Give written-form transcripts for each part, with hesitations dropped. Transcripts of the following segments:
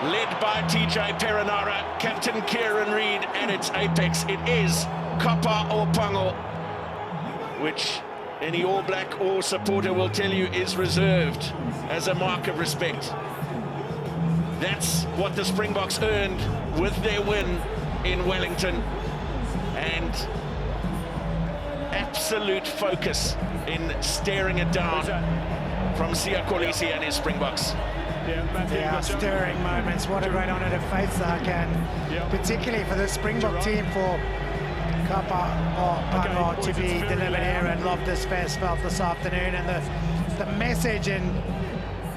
led by TJ Perenara, Captain Kieran Reid at its apex. It is Kapa or Pango, which any All Black or supporter will tell you is reserved as a mark of respect. That's what the Springboks earned with their win in Wellington, and absolute focus in staring it down from Siya Kolisi and his Springboks. Yeah, stirring moments. What a great honour to face that, and particularly for the Springbok team, for Kapa or Pango to be delivered here at Loftus Versfeld this afternoon. And the message in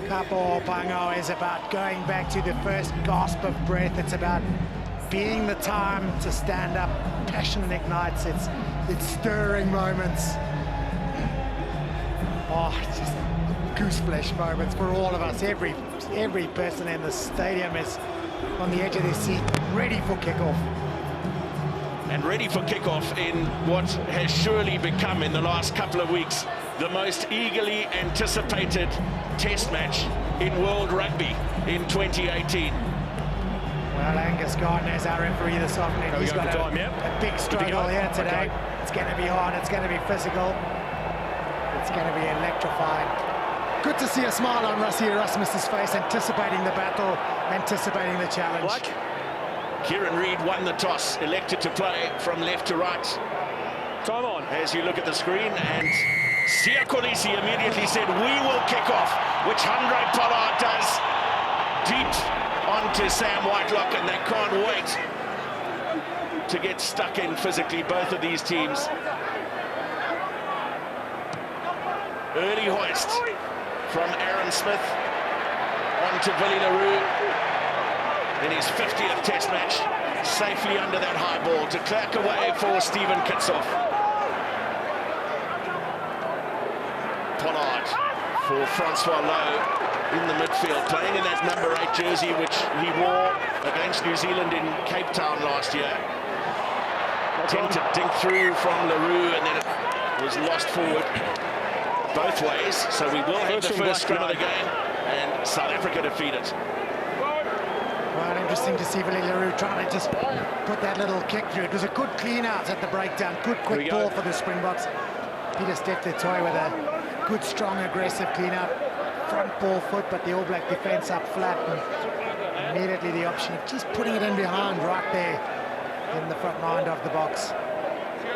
Kapa or Pango is about going back to the first gasp of breath. It's about being the time to stand up. Passion ignites. It's stirring moments. Oh, it's just gooseflesh moments for all of us. Every person in the stadium is on the edge of their seat, ready for kickoff. And ready for kickoff in what has surely become, in the last couple of weeks, the most eagerly anticipated test match in World Rugby in 2018. Well, Angus Gardner is our referee this afternoon. He's got a big struggle here today. Okay. It's going to be hard, it's going to be physical, it's going to be electrifying. Good to see a smile on Rassie Erasmus's face, anticipating the battle, anticipating the challenge. Kieran Reid won the toss, elected to play from left to right. Time on. As you look at the screen, and Siya Kolisi immediately said, "We will kick off," which Handré Pollard does deep onto Sam Whitelock, and they can't wait to get stuck in physically, both of these teams. Early hoist from Aaron Smith onto Billy LaRue in his 50th test match, safely under that high ball to Clark away for Stephen Kitsoff. Pollard for Francois Lowe in the midfield, playing in that number 8 jersey which he wore against New Zealand in Cape Town last year. Attempt to dink through from LaRue, and then it was lost forward both ways, so we will have the first scrum of the game, and South Africa defeat it. Well, interesting to see Billy LaRue trying to just put that little kick through. It was a good clean out at the breakdown, good quick ball for the Springboks. Peter stepped the toy with a good, strong, aggressive clean out, front ball foot, but the All Black defence up flat, and immediately the option of just putting it in behind right there in the front mind of the box.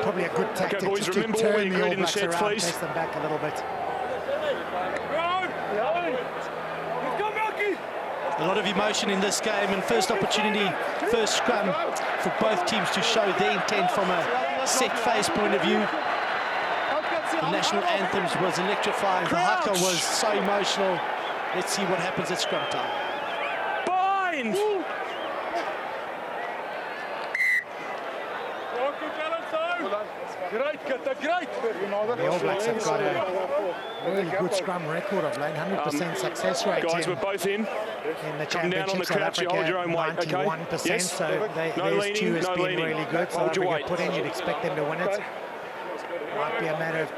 Probably a good tactic, okay, boys, just to turn the All Blacks around, please. chase them back a little bit. A lot of emotion in this game, and first opportunity, first scrum for both teams to show their intent from a set face point of view. The national anthems was electrifying. The haka was so emotional. Let's see what happens at scrum time. Bind! The All Blacks have got a really good scrum record of lane, 100% success rate. Guys, we're both in the come down on the South crouch, you hold your own weight, okay? 91%, Yes. so No these two has been really good. South Hold your Africa weight. put in, you'd expect them to win it. Might be a matter of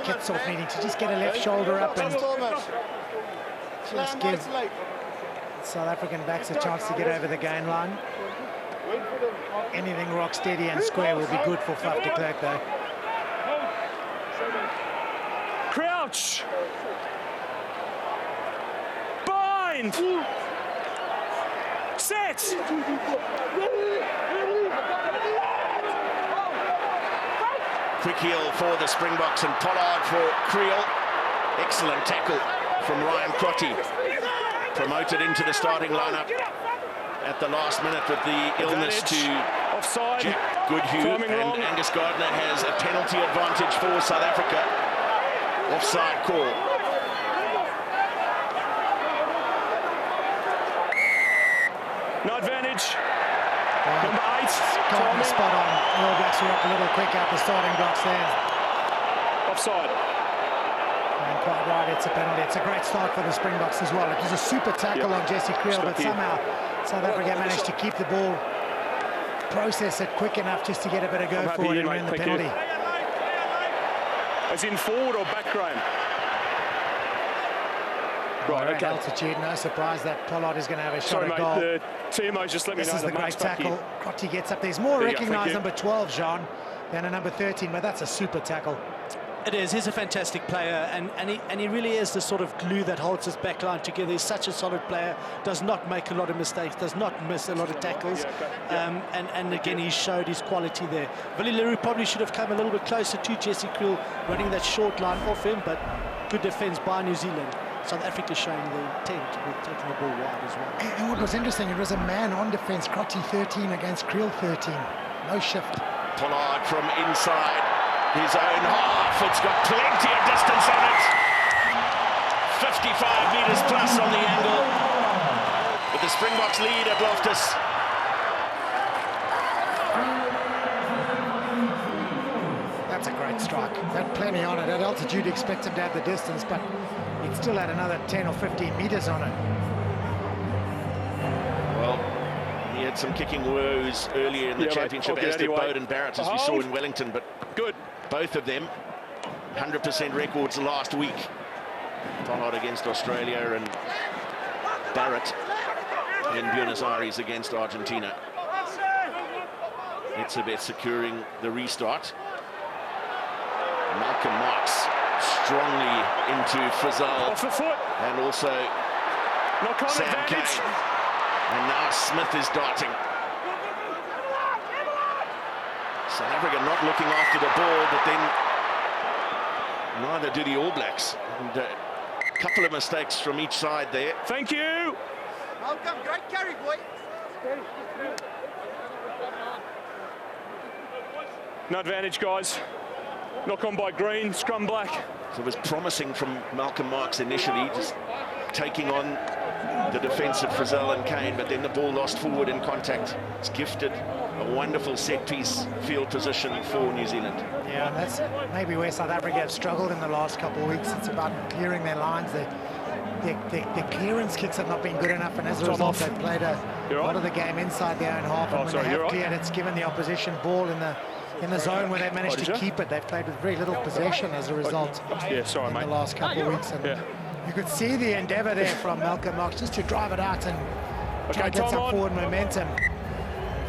Kitsoff needing to just get a left shoulder up and just give South African backs a chance to get over the gain line. Anything rock steady and square will be good for Faf de Klerk though. Crouch! Bind! Set! Quick heel for the Springboks, and Pollard for Kriel. Excellent tackle from Ryan Crotty. Promoted into the starting lineup at the last minute with the illness to offside. Jack Goodhue, and wrong. Angus Gardner has a penalty advantage for South Africa. Offside call. No advantage. Number 8. Gardner spot on. All Blacks were up a little quick out the starting blocks there. Offside. And quite right, it's a penalty. It's a great start for the Springboks as well. It was a super tackle on Jesse Kriel, but somehow South Africa managed to keep the ball, process it quick enough just to get a bit of go forward and win the penalty. As in forward or back, Graham? Right, At okay. altitude, no surprise that Pollard is going to have a shot Sorry, at mate, goal. the TMO's just let me This know is the great mark's back tackle. here. Crotty gets up. There's more There you go, thank recognised you. number 12, Jean, than a number 13, but that's a super tackle. It is. He's a fantastic player, and he really is the sort of glue that holds his back line together. He's such a solid player, does not make a lot of mistakes, does not miss a lot of tackles, and again, he showed his quality there. Willie Leroux probably should have come a little bit closer to Jesse Kriel, running that short line off him, but good defence by New Zealand. South Africa showing the intent with taking the ball wide as well. And what was interesting, it was a man on defence, Crotty 13 against Kriel 13. No shift. Pollard from inside his own half. It's got plenty of distance on it. 55 metres plus on the angle. With the Springboks lead at Loftus. That's a great strike. Had plenty on it. At altitude, you expect him to have the distance, but it still had another 10 or 15 metres on it. Well, he had some kicking woes earlier in the championship, as did Barrett Barrett, as we saw in Wellington, but good. Both of them, 100% records last week. Pollard against Australia and Barrett in Buenos Aires against Argentina. Etzebeth securing the restart. Malcolm Marx strongly into Frizzell. Off the foot. And also Sam Kane. And now Smith is darting. South Africa not looking after the ball, but then neither do the All Blacks. And a couple of mistakes from each side there. Thank you. Malcolm, great carry, boy. No advantage, guys. Knock on by Green, scrum black. So it was promising from Malcolm Marx initially, just taking on the defence of Frizzell and Kane, but then the ball lost forward in contact. It's gifted a wonderful set-piece field position for New Zealand. Yeah, and that's maybe where South Africa have struggled in the last couple of weeks. It's about clearing their lines. The clearance kicks have not been good enough, and as a result, they've played a lot of the game inside their own half. And when they have cleared, it's given the opposition ball in the zone where they managed to keep it. They've played with very little possession as a result in the last couple of weeks. And you could see the endeavour there from Malcolm Marx just to drive it out and try to get some forward momentum.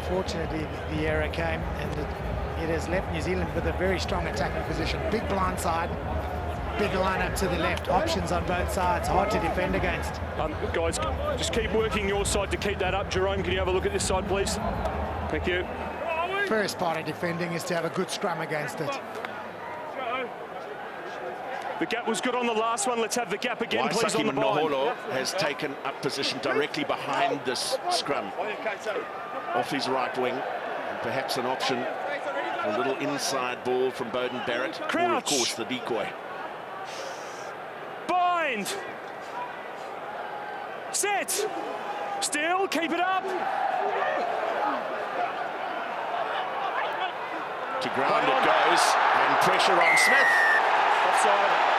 Unfortunately, the error came, and it has left New Zealand with a very strong attacking position. Big blind side, big line up to the left, options on both sides, hard to defend against. Guys, just keep working your side to keep that up. Jerome, can you have a look at this side, please? Thank you. First part of defending is to have a good scrum against it. The gap was good on the last one. Let's have the gap again, please, on the Noholo has taken up position directly behind this scrum, off his right wing, and perhaps an option, a little inside ball from Barrett, or of course the decoy. Bind! Set! Still, keep it up! To ground it goes, and pressure on Smith. Offside.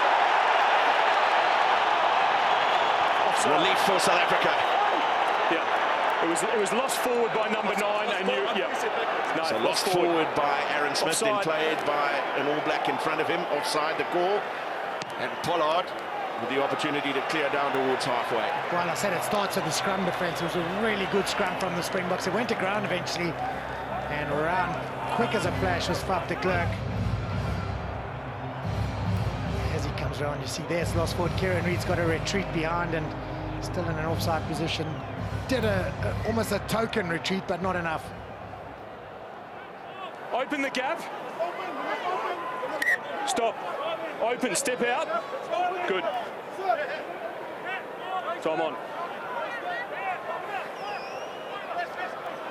Relief for South Africa. Yeah, it was lost forward by number 9, and no, so lost forward by Aaron Smith, then played by an All Black in front of him, offside the call, and Pollard with the opportunity to clear down towards halfway. Well, I said it starts with the scrum defence. It was a really good scrum from the Springboks. It went to ground eventually, and around quick as a flash was Fab de Klerk. As he comes around, you see there's lost forward. Kieran Reid's got a retreat behind and still in an offside position. Did almost a token retreat, but not enough. Open the gap. Stop. Open, step out. Good. Time on.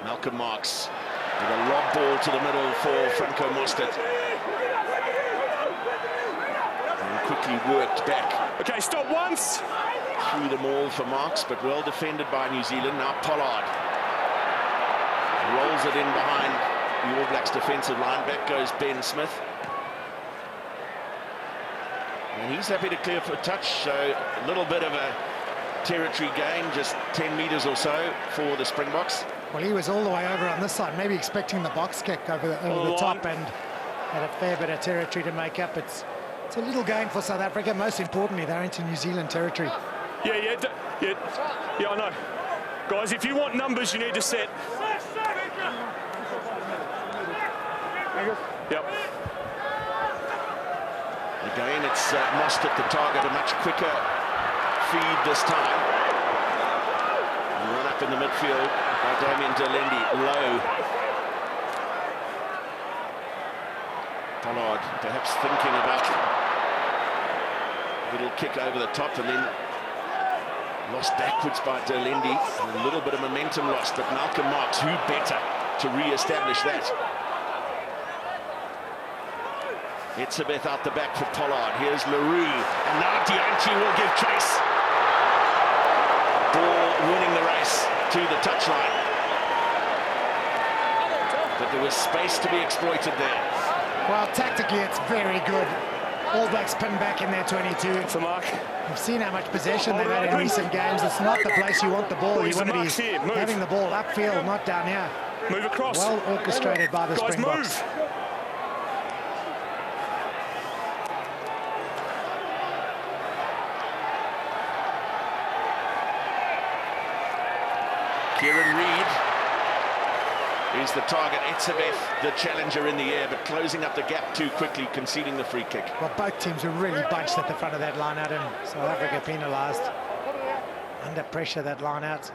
Malcolm Marx with a lob ball to the middle for Franco Mostert. And quickly worked back. Okay, stop once. Through them all for Marx, but well defended by New Zealand. Now Pollard rolls it in behind the All Blacks defensive line. Back goes Ben Smith. And he's happy to clear for a touch, so a little bit of a territory gain, just 10 metres or so for the Springboks. Well, he was all the way over on this side, maybe expecting the box kick over the top, and had a fair bit of territory to make up. It's a little gain for South Africa. Most importantly, they're into New Zealand territory. Yeah, I know. Guys, if you want numbers, you need to set. Yep. Again, it's Most at the target, a much quicker feed this time. Run up in the midfield by Damien Allende, low. Pollard perhaps thinking about a little kick over the top and then lost backwards by Allende. A little bit of momentum lost, but Malcolm Marks, who better to re-establish that? Etzebeth out the back for Pollard. Here's LaRue, and now Dianchi will give chase. Ball winning the race to the touchline. But there was space to be exploited there. Well, tactically, it's very good. All Blacks pinned back in their 22. For Mark. You've seen how much possession they've had in recent games. It's not the place you want the ball. You want to be having the ball upfield, not down here. Move across. Well orchestrated by the Springboks. Move. Kieran Reid is the target. Etzebeth, the challenger in the air, but closing up the gap too quickly, conceding the free kick. Well, both teams are really bunched at the front of that line out, and South Africa penalised. Under pressure, that line out.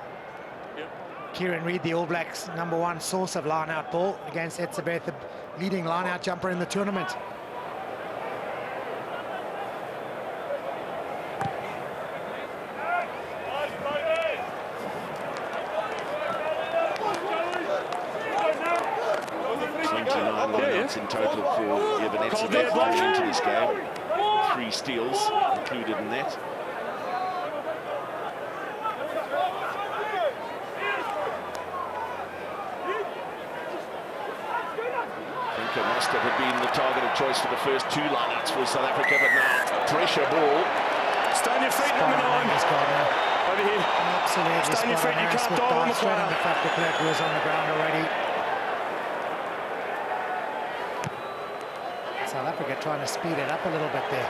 Yep. Kieran Reid, the All Blacks' #1 source of line out ball against Etzebeth, the leading line out jumper in the tournament. In total for Evan Etzebeth going into this game. 3 steals included in that. I think Mostert had been the target of choice for the first 2 lineouts for South Africa, but now pressure ball. Stay on your feet, number 9. Over here. Absolutely. Stay on your feet, you can't dive on the straight on the fact that Clerk was on the ground already. South Africa trying to speed it up a little bit there.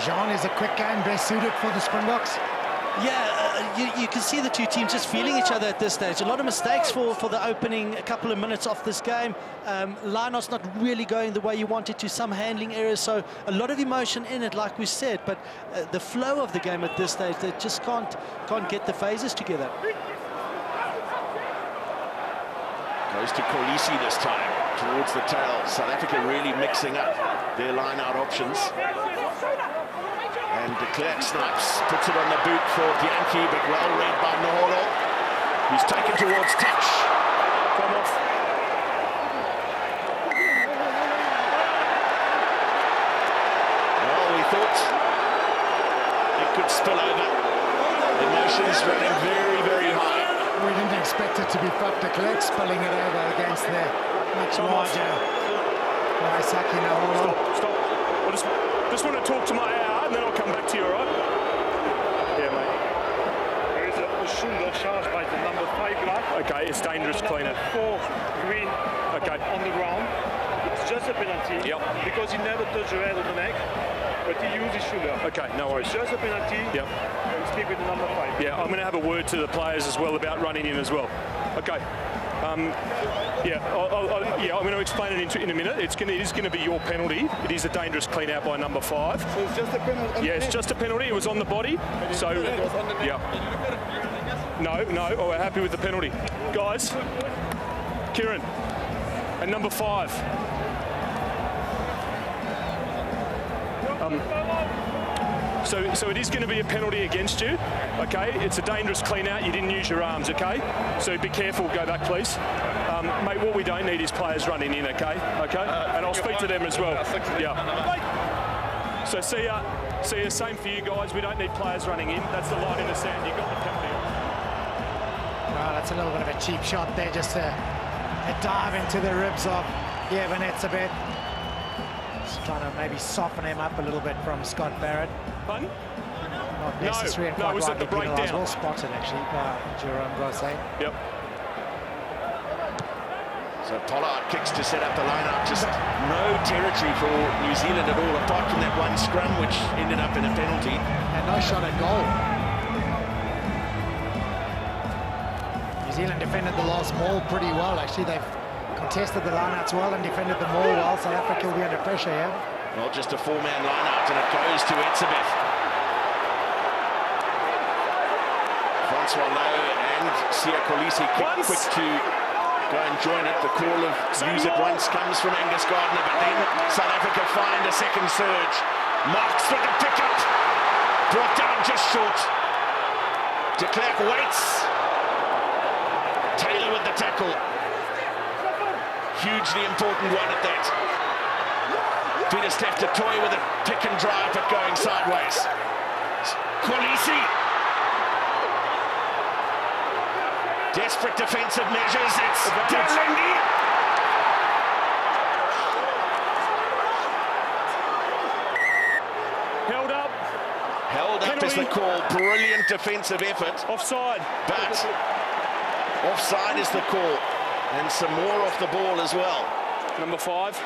Jean is a quick game, best suited for the Springboks. Yeah, you can see the two teams just feeling each other at this stage. A lot of mistakes for the opening a couple of minutes off this game. Lineout's not really going the way you want it to, some handling errors, so a lot of emotion in it, like we said, but the flow of the game at this stage, they just can't get the phases together. Goes to Kolisi this time, towards the tail. South Africa really mixing up their line-out options. And de Klerk snipes, puts it on the boot for Dianchi, but well read by Noholo, who's taken towards touch. Come off. Well, we thought it could spill over. Emotions running very, very high. We didn't expect it to be de Klerk spilling it over against the much larger Waisaki Noholo. Stop. I just want to talk to my AR and then I'll come back to you, all right? Yeah, mate. There is a shoulder charge by the number 5 guy. Okay, it's dangerous cleaner. 4 green on the ground. It's just a penalty. Yep. Because he never touched the head of the neck, but he used his shoulder. Okay, no worries. So it's just a penalty. Yep. And speak with the number 5. Yeah, I'm going to have a word to the players as well about running in as well. Okay. I'm going to explain it in a minute. It is going to be your penalty. It is a dangerous clean out by number 5. So it's just a penalty? Yeah, it's just a penalty. It was on the body. So, yeah. No, oh, we're happy with the penalty. Guys, Kieran, and number 5. So it is going to be a penalty against you, okay? It's a dangerous clean out. You didn't use your arms, okay? So be careful. Go back, please. Mate, what we don't need is players running in, okay? Okay? And I'll speak to them as well. Yeah. So see ya. Same for you guys. We don't need players running in. That's the line in the sand. You got the penalty. Well, that's a little bit of a cheap shot there, just a dive into the ribs of Evan Etzebeth. Just trying to maybe soften him up a little bit from Scott Barrett. Pardon? Not necessary and quite it was at the rightly penalised. breakdown. Well spotted, actually, by Jerome Grosse. Yep. So Pollard kicks to set up the line-up. Just no territory for New Zealand at all, apart from that one scrum, which ended up in a penalty. And no shot at goal. Zealand defended the last maul pretty well. Actually, they've contested the lineouts well and defended the maul well. South Africa will be under pressure here. Well, just a four-man lineout, and it goes to Etzebeth. Francois Lowe and Sia Kolisi quick to go and join it. The call of use it once comes from Angus Gardner, but then South Africa find a second surge. Marks with the pickup, brought down just short. De Klerk waits. Taylor with the tackle. Hugely important one at that. Peter left a toy with a pick and drive, but going sideways. Kolisi. Desperate defensive measures. It's Allende. Held up. Held up is the call. Brilliant defensive effort. Offside. But offside is the call. And some more off the ball as well. Number 5.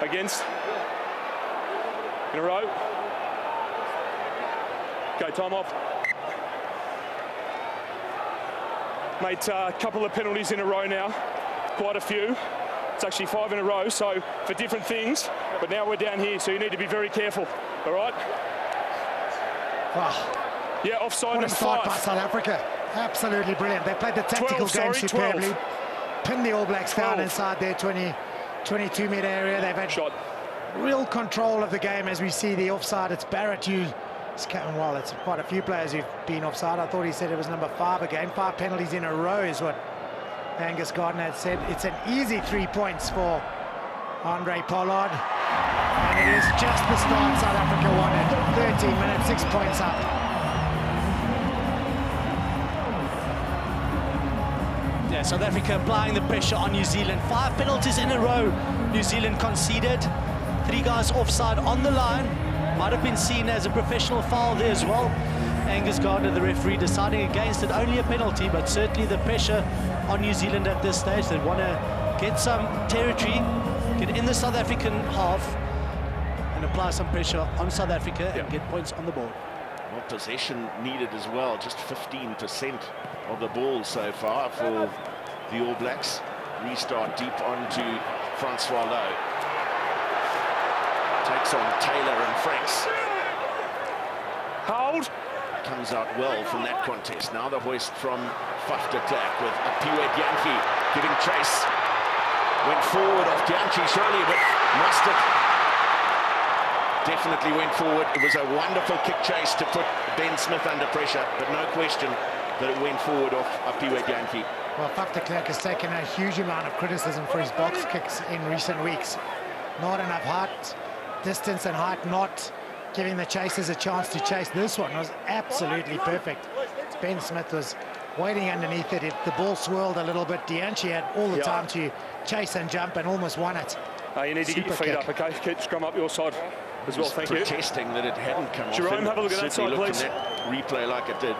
Against. In a row. Okay, time off. Mate, a couple of penalties in a row now. Quite a few. It's actually 5 in a row, so for different things. But now we're down here, so you need to be very careful. All right? Wow. Yeah, offside What a number start 5. by South Africa. Absolutely brilliant. They played the tactical 12, game sorry, superbly. 12. Pinned the All Blacks down 12. inside their 22-metre area. They've had Shot. real control of the game as we see the offside. It's Barrett who's coming well. It's quite a few players who've been offside. I thought he said it was number 5 again. 5 penalties in a row is what Angus Gardner had said. It's an easy 3 points for Andre Pollard. And it is just the start South Africa wanted. 13 minutes, 6 points up. Yeah, South Africa applying the pressure on New Zealand. 5 penalties in a row New Zealand conceded. 3 guys offside on the line. Might have been seen as a professional foul there as well. Angus Gardner, the referee, deciding against it. Only a penalty, but certainly the pressure on New Zealand at this stage. They want to get some territory, get in the South African half, and apply some pressure on South Africa and get points on the board. Well, possession needed as well. Just 15% of the ball so far for the All Blacks. Restart deep onto Francois Lowe. Takes on Taylor and Franks. Hold. Comes out well from that contest. Now the hoist from Faf de Klerk with Apiwe Dianchi giving chase. Went forward off Dianchi surely, but Mustard definitely went forward. It was a wonderful kick chase to put Ben Smith under pressure, but no question that it went forward off Apiwe Dianchi. Well, Faf de Klerk has taken a huge amount of criticism for his box kicks in recent weeks. Not enough height, distance and height, not giving the chasers a chance to chase. This one was absolutely perfect. Ben Smith was waiting underneath it. The ball swirled a little bit. Dianchi had all the time to chase and jump and almost won it. You need to get your feet up, okay? Keep scrum up your side as well, thank you. Protesting that it hadn't come off. Jerome, have a look at that side, please. That replay like it did.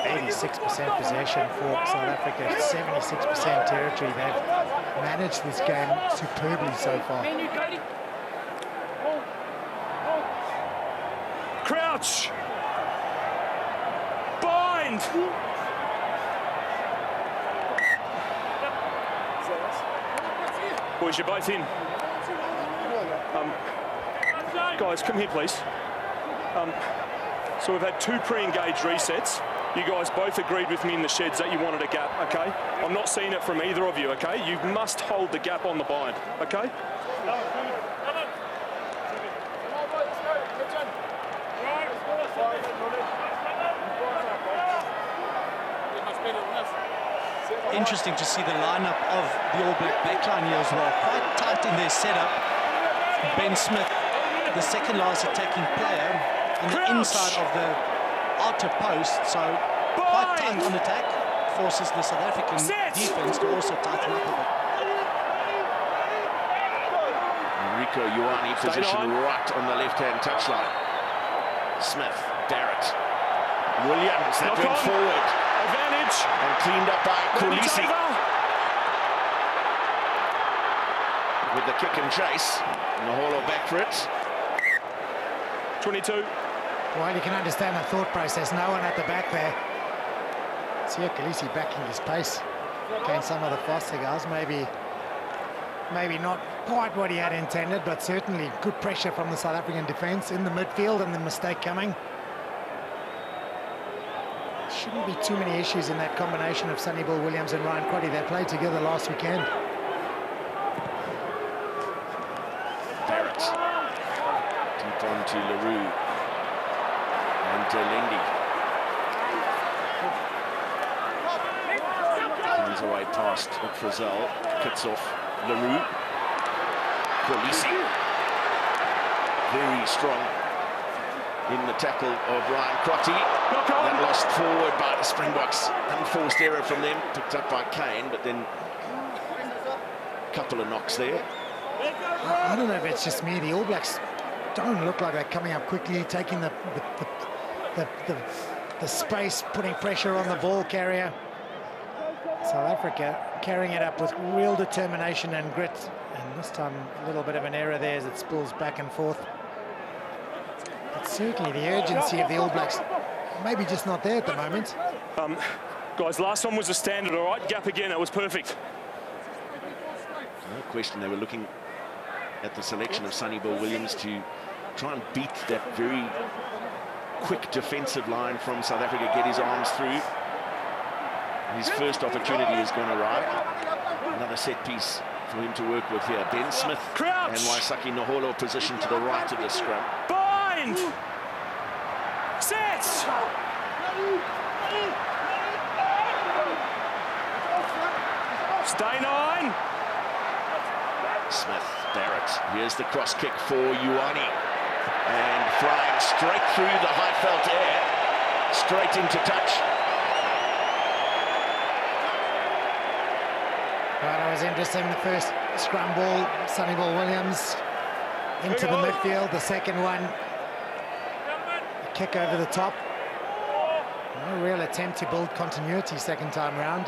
86% possession for South Africa, 76% territory. They've managed this game superbly so far. Crouch. Bind. Boys, you're both in. Guys, come here, please. So we've had 2 pre-engaged resets. You guys both agreed with me in the sheds that you wanted a gap, okay? I'm not seeing it from either of you, okay? You must hold the gap on the bind, okay? Interesting to see the lineup of the All Black backline here as well. Quite tight in their setup. Ben Smith, the second last attacking player, on the inside of the outer post, so quite tight on attack. Forces the South African defense to also tighten up a bit. Rieko Ioane position right on the left-hand touchline. Smith, Barrett, Williams, that went forward. Advantage. And cleaned up by Kolisi. With the kick and chase. And the hauler back for it. 22. Well, you can understand the thought process. No one at the back there. See Kolbe backing his pace against some of the faster guys. Maybe not quite what he had intended, but certainly good pressure from the South African defence in the midfield, and the mistake coming. Shouldn't be too many issues in that combination of Sonny Bill Williams and Ryan Crotty. They played together last weekend. Barrett. Deep on to LaRue. And Allende. Comes away past Frizzell. Kicks off LaRue. Kolbe. Very strong in the tackle of Ryan Crotty. That lost forward by the Springboks. Unforced error from them, picked up by Kane, but then a couple of knocks there. I don't know if it's just me. The All Blacks don't look like they're coming up quickly, taking the space, putting pressure on the ball carrier. South Africa carrying it up with real determination and grit. And this time, a little bit of an error there as it spills back and forth. But certainly the urgency of the All Blacks maybe just not there at the moment. Guys, last one was a standard, all right? Gap again, it was perfect. No question, they were looking at the selection of Sonny Bill Williams to try and beat that very quick defensive line from South Africa, get his arms through. His first opportunity has gone awry. Another set piece for him to work with here. Ben Smith Crouch. And Waisake Naholo positioned to the right of the scrum. Bind! Set! Stay 9. Smith, Barrett. Here's the cross kick for Ioane. And flying straight through the high felt air. Straight into touch. Well, it was interesting, the first scrum ball, Sonny Bill Williams into the midfield. The second one, a kick over the top. No real attempt to build continuity second time round.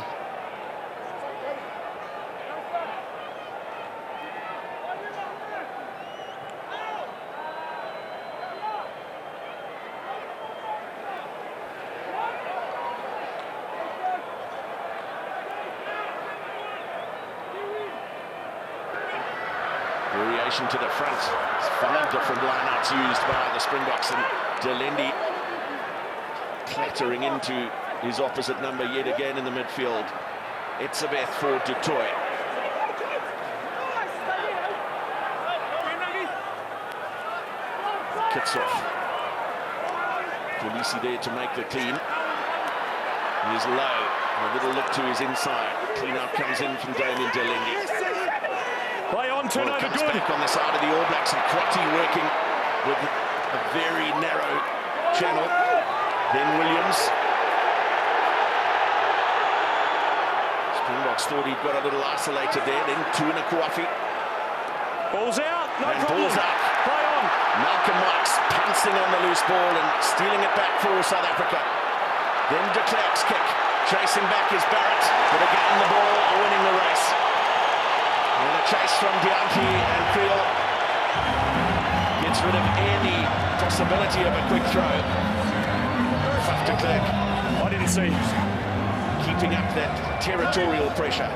Variation to the front. It's 5 different lineouts used by the Springboks, and Allende clattering into his opposite number yet again in the midfield. Etzebeth for du Toit. Kicks off. Kolbe there to make the clean. He's low. A little look to his inside. Clean out comes in from Damien Allende. Play on, turnover, comes good. back on the side of the All Blacks, and Crotty working with a very narrow channel. Then Williams. Springboks thought he'd got a little isolated there. Then Tuna Kwafi. Ball's out, no And problem. ball's out. Play on. Malcolm Marks pouncing on the loose ball and stealing it back for South Africa. Then de Klerk's kick. Chasing back is Barrett, but again the ball winning the race. And a chase from Deante, and Kriel gets rid of any possibility of a quick throw. De Klerk I didn't see. keeping up that territorial pressure.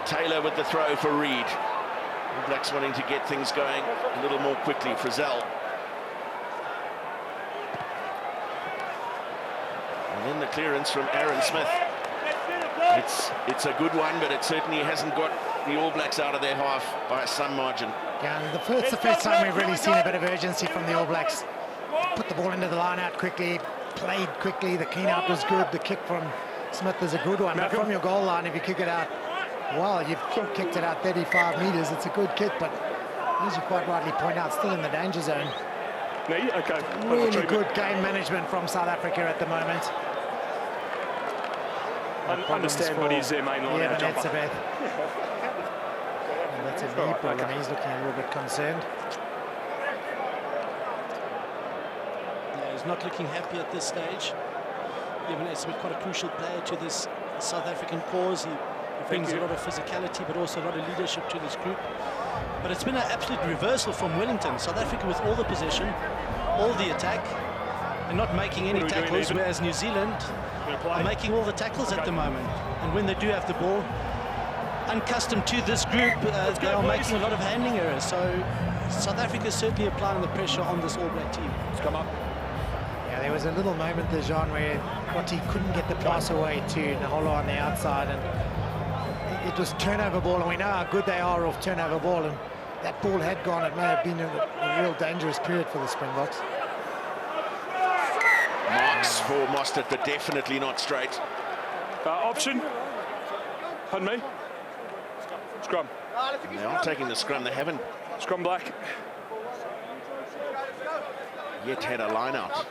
Taylor with the throw for Reed. The Blacks wanting to get things going a little more quickly. Frizzell. And then the clearance from Aaron Smith. It's a good one, but it certainly hasn't got the All Blacks out of their half by some margin. Yeah, and it's the first time we've really seen a bit of urgency from the All Blacks. Put the ball into the line out quickly, played quickly, the clean out was good, the kick from Smith is a good one. But from your goal line, if you kick it out, well, you've kicked it out 35 metres, it's a good kick, but as you quite rightly point out, still in the danger zone. Me? Okay. Really good game management from South Africa at the moment. Understand what is their main line out jumper. Etzebeth. That's a knee problem. He's looking a little bit concerned. Yeah, he's not looking happy at this stage. Even Etzebeth, quite a crucial player to this South African cause. He brings a lot of physicality, but also a lot of leadership to this group. But it's been an absolute reversal from Wellington. South Africa with all the possession, all the attack and not making any tackles, whereas New Zealand are making all the tackles at the moment. And when they do have the ball, unaccustomed to this group, they are making a lot of handling errors. So South Africa is certainly applying the pressure on this All Black team. It's come up. Yeah, there was a little moment there, Jean, where Gotti couldn't get the pass away to Naholo on the outside, and it was turnover ball, and we know how good they are off turnover ball, and that ball had gone. It may have been a real dangerous period for the Springboks. Marks for Mostert, but definitely not straight. Option. On me. Scrum. They are taking the scrum. They haven't Scrum black. yet had a line out.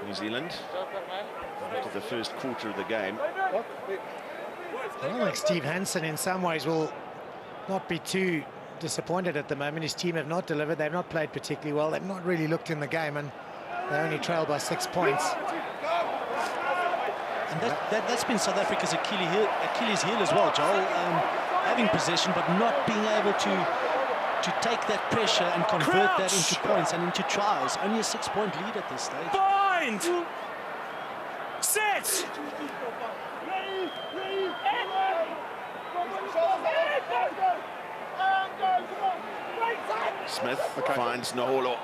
New Zealand after the first quarter of the game. I don't think Steve Hansen in some ways will not be too disappointed at the moment. His team have not delivered. They've not played particularly well. They've not really looked in the game, and they only trailed by 6 points. And that's been South Africa's Achilles heel as well, Joel. Having possession, but not being able to take that pressure and convert that into points and into tries. Only a 6-point lead at this stage. Bind! Set! Smith finds Naholo.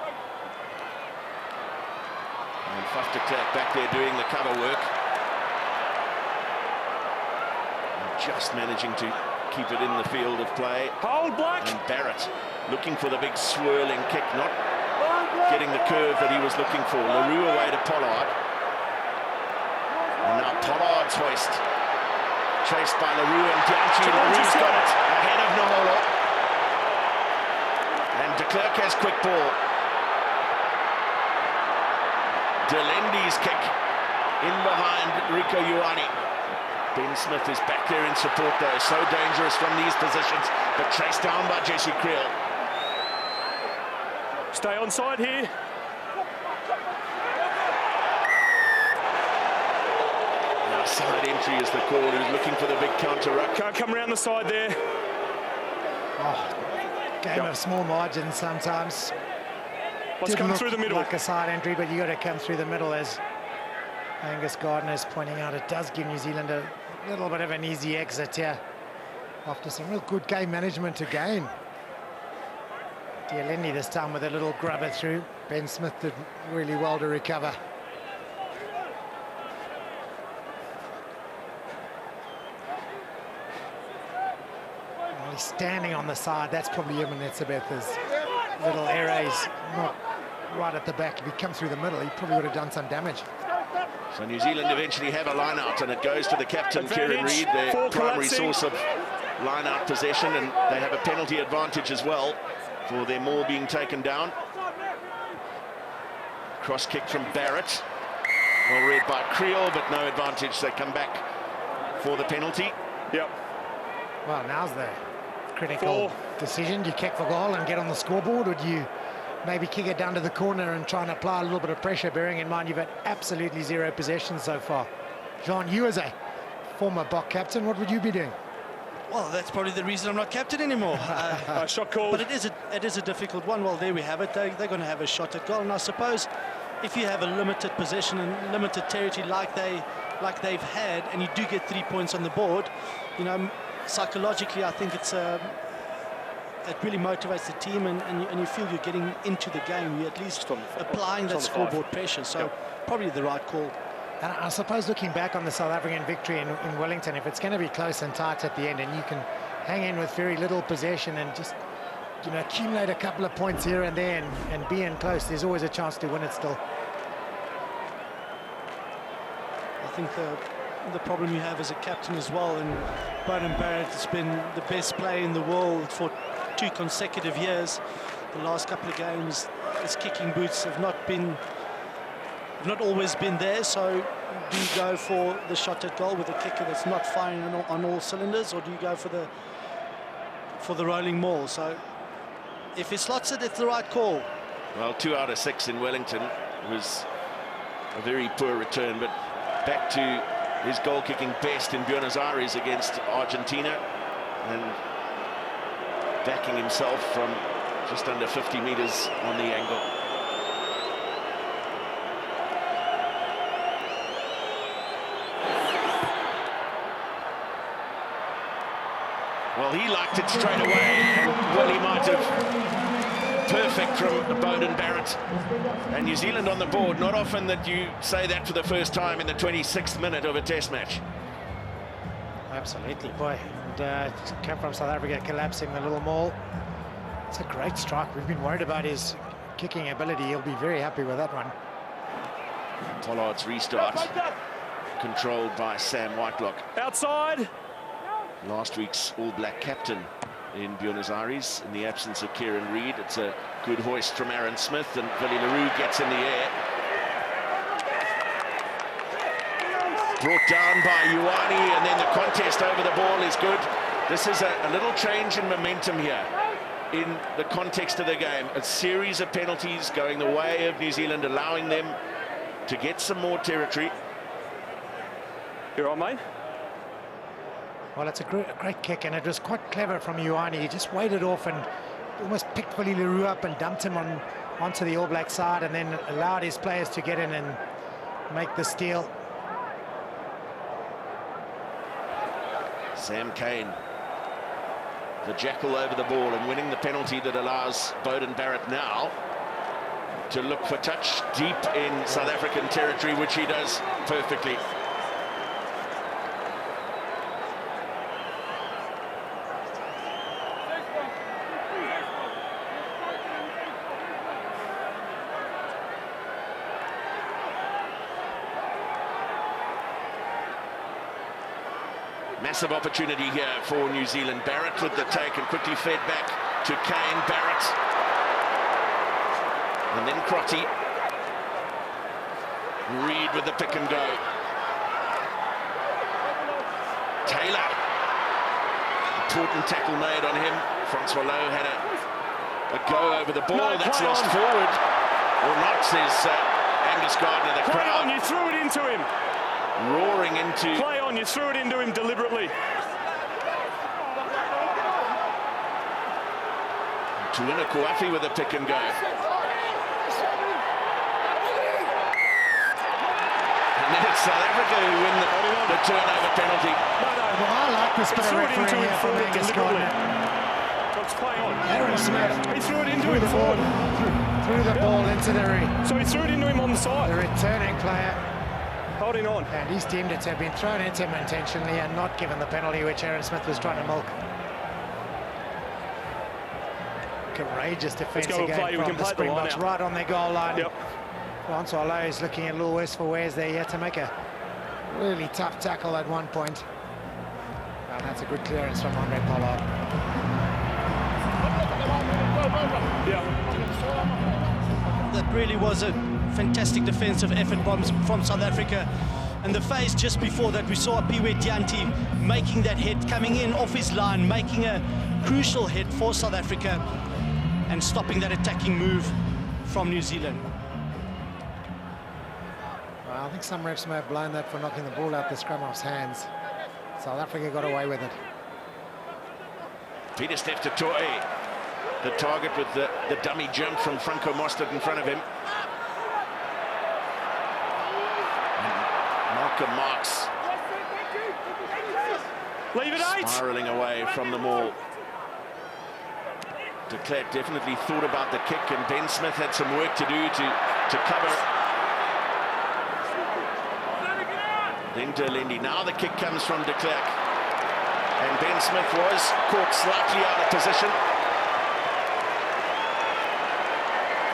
And Fafterklerk back there doing the cover work. And just managing to keep it in the field of play. Hold black! And Barrett looking for the big swirling kick, not getting the curve that he was looking for. LaRue away to Pollard. And now Pollard's hoist. Chased by LaRue and Dianchi. LaRue's got it ahead of Naholo. And de Klerk has quick ball. Allende's kick in behind Rieko Ioane. Ben Smith is back there in support though. So dangerous from these positions, but chased down by Jesse Kriel. Stay on side here. Now side entry is the call. He was looking for the big counter ruck. Can't come around the side there. Game of small margins sometimes. Let's come through the middle. Like a side entry, but you got to come through the middle, as Angus Gardner is pointing out. It does give New Zealand a little bit of an easy exit here after some real good game management again. Allende this time with a little grubber through. Ben Smith did really well to recover. Well, he's standing on the side. That's probably him, and that's about his little error. He's not right at the back. If he'd come through the middle, he probably would have done some damage. So New Zealand eventually have a line out, and it goes to the captain, Kieran Reid, their primary source of line out possession, and they have a penalty advantage as well for their maul being taken down. Cross kick from Barrett. Well read by Kriel, but no advantage. They come back for the penalty. Yep. Well, now's the critical decision. Do you kick for goal and get on the scoreboard, or do you maybe kick it down to the corner and try and apply a little bit of pressure, bearing in mind you've had absolutely 0 possession so far? Jean, you as a former Bok captain, what would you be doing? Well, that's probably the reason I'm not captain anymore. Shot called. But it is a difficult one. Well, there we have it. They're going to have a shot at goal. And I suppose if you have a limited possession and limited territory like they've had, and you do get 3 points on the board, you know, psychologically, I think it's it really motivates the team, and you feel you're getting into the game. You're at least applying that scoreboard pressure. So probably the right call. And I suppose looking back on the South African victory in Wellington, if it's going to be close and tight at the end, and you can hang in with very little possession and just, you know, accumulate a couple of points here and there and be in close, there's always a chance to win it still. I think the problem you have as a captain as well, and Barrett has been the best player in the world for 2 consecutive years. The last couple of games, his kicking boots have not always been there. So do you go for the shot at goal with a kicker that's not firing on all cylinders, or do you go for the rolling maul? So if he slots it, it's the right call. Well, 2 out of 6 in Wellington was a very poor return, but back to his goal-kicking best in Buenos Aires against Argentina, and backing himself from just under 50 meters on the angle. Well, he liked it straight away, and well, he might have. Perfect from Bowden Barrett. And New Zealand on the board. Not often that you say that for the first time in the 26th minute of a test match. Absolutely, boy. And come from South Africa collapsing the little maul. It's a great strike. We've been worried about his kicking ability. He'll be very happy with that one. Pollard's restart, controlled by Sam Whitelock. Outside. Last week's All Black captain in Buenos Aires, in the absence of Kieran Reid. It's a good hoist from Aaron Smith, and Billy LaRue gets in the air. Brought down by Ioane, and then the contest over the ball is good. This is a little change in momentum here in the context of the game. A series of penalties going the way of New Zealand, allowing them to get some more territory. You're on, mate. Well, it's a great kick, and it was quite clever from Ioane. He just waited off and almost picked Billy LaRue up and dumped him onto the All Black side, and then allowed his players to get in and make the steal. Sam Cane, the jackal over the ball and winning the penalty that allows Bowden Barrett now to look for touch deep in South African territory, which he does perfectly. Massive opportunity here for New Zealand. Barrett with the take and quickly fed back to Kane. Barrett. And then Crotty. Reid with the pick and go. Taylor. Important tackle made on him. Francois Lowe had a go over the ball. That's lost forward. Or not, says Angus Gardner. The Play crowd on, you threw it into him. roaring into... Play on, you threw it into him deliberately. Tuina Kouafi with a pick and go. And then it's South Africa who win the turnover penalty. Well, I like this bit of refereeing here from Angus Gardner. Let's play on. Aaron Smith. He threw it into him forward. Threw the ball into the So he threw it into him on the side. returning player. Holding on. And he's deemed it to have been thrown into him intentionally and not given the penalty which Aaron Smith was trying to milk. Courageous defence again from the Springboks, right on their goal line. Yep. Francois Lowe is looking a little worse for wears there. He had to make a really tough tackle at one point. And that's a good clearance from Andre Pollard. That really was a fantastic defensive effort from South Africa. And the phase just before that, we saw Piwe Tianti making that hit, coming in off his line, making a crucial hit for South Africa and stopping that attacking move from New Zealand. Well, I think some refs may have blown that for knocking the ball out the scrum half's hands. South Africa got away with it. Peter Steph Totoe, the target with the dummy jump from Franco Mostert in front of him. And Malcolm Marks Leave it 8. spiralling away from the maul. De Klerk definitely thought about the kick, and Ben Smith had some work to do to cover. Then to Allende. Now the kick comes from De Klerk. And Ben Smith was caught slightly out of position.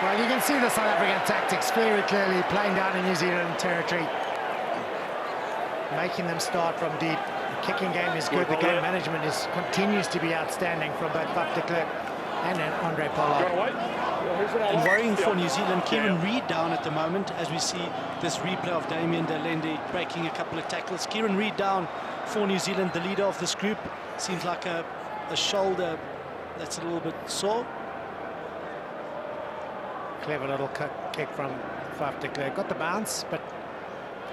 Well, you can see the South African tactics very clearly playing down in New Zealand territory, making them start from deep. The kicking game is good. The game management continues to be outstanding from both Faf de Klerk and Andre Pollard. And worrying for New Zealand, Kieran Reid down at the moment, as we see this replay of Damien Allende breaking a couple of tackles. Kieran Reid down for New Zealand, the leader of this group. Seems like a shoulder that's a little bit sore. Clever little kick from Faf de Klerk. Got the bounce, but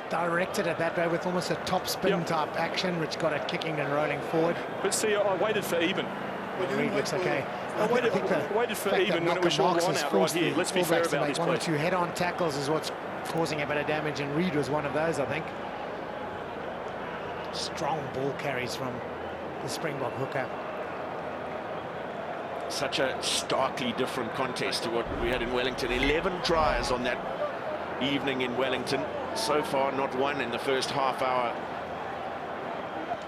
directed it that way with almost a top spin type action, which got it kicking and rolling forward. But see, I waited for even. Reid looks okay. I waited for even when it was short line out right here. Let's be fair about this, one or please. two head-on tackles is what's causing a bit of damage, and Reid was one of those, I think. Strong ball carries from the Springbok hooker. Such a starkly different contest to what we had in Wellington. 11 tries on that evening in Wellington. So far, not one in the first half hour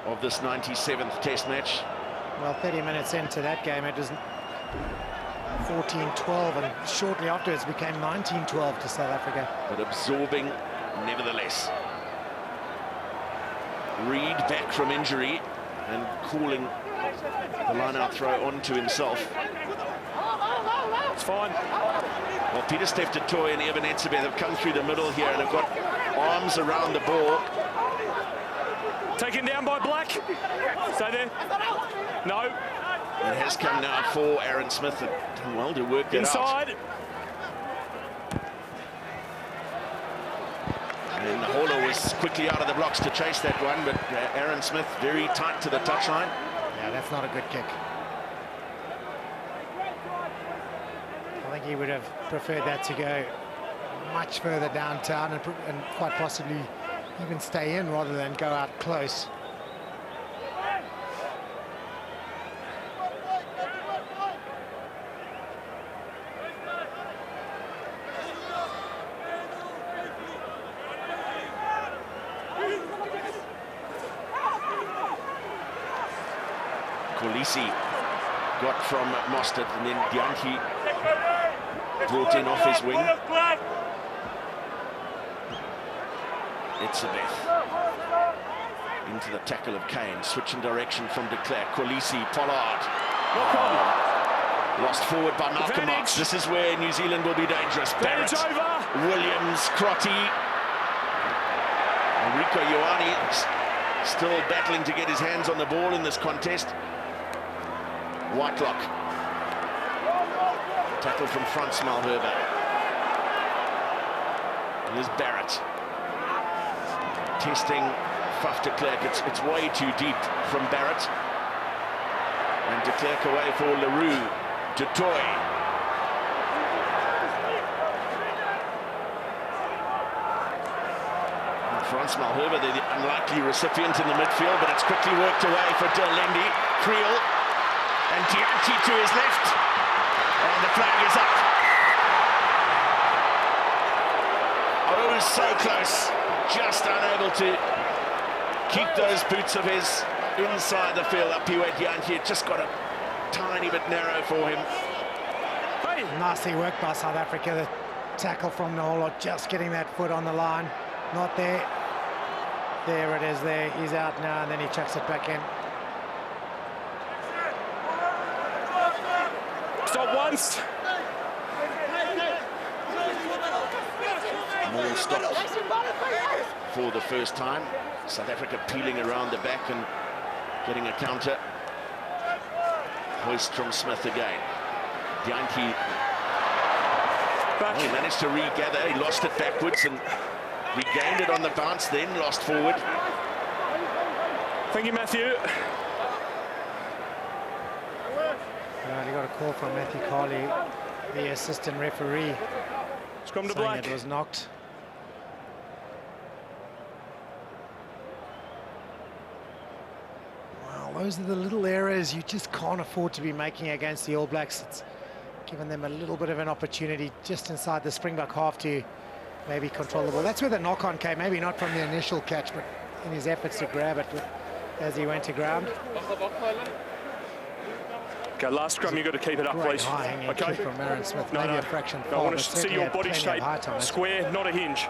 of this 97th Test match. Well, 30 minutes into that game, it was 14-12, and shortly afterwards became 19-12 to South Africa. But absorbing, nevertheless. Reed back from injury and calling the line-out throw onto himself. It's fine. Well, Peter Steph-Toy and Barrett and Savea have come through the middle here and have got arms around the ball. Taken down by Black. Stay there. No. It has come now for Aaron Smith. Done well to work it out. Inside. And the hauler was quickly out of the blocks to chase that one, but Aaron Smith very tight to the touchline. Yeah, that's not a good kick. I think he would have preferred that to go much further downtown and quite possibly even stay in rather than go out close. Kolisi got from Mostert, and then Dianchi brought in off his wing. It's a Beth into the tackle of Kane, switching direction from de Klerk. Kolisi, Pollard. Lost forward by Malcolm Marx. This is where New Zealand will be dangerous. Barrett, Williams, Crotty. Rieko Ioane still battling to get his hands on the ball in this contest. Whitelock. Tackle from Frans Malherbe. Here's Barrett. Testing Faf de Klerk. It's way too deep from Barrett. And de Klerk away for Leroux. De Toy. Frans Malherbe, the unlikely recipient in the midfield, but it's quickly worked away for Allende. Kriel. And Dianchi to his left. And the flag is up. Oh, so close. Just unable to keep those boots of his inside the field. Up here, Dianchi. It just got a tiny bit narrow for him. Hey. Nicely worked by South Africa. The tackle from Nola, just getting that foot on the line. Not there. There it is there. He's out now, and then he chucks it back in. Stop once. More stopped for the first time. South Africa peeling around the back and getting a counter. Hoist from Smith again. Dianchi. He managed to regather. He lost it backwards and regained it on the bounce, then lost forward. Thank you, Matthew. He got a call from Matthew Carley, the assistant referee. Scrum to Black. It was knocked. Well, those are the little errors you just can't afford to be making against the All Blacks. It's given them a little bit of an opportunity just inside the Springbok half to maybe control the ball. That's where the knock-on came, maybe not from the initial catch, but in his efforts to grab it as he went to ground. Okay, last scrum, you've got to keep it up, please. Okay. From Aaron Smith, maybe a fraction I want to see your body shape square, not a hinge.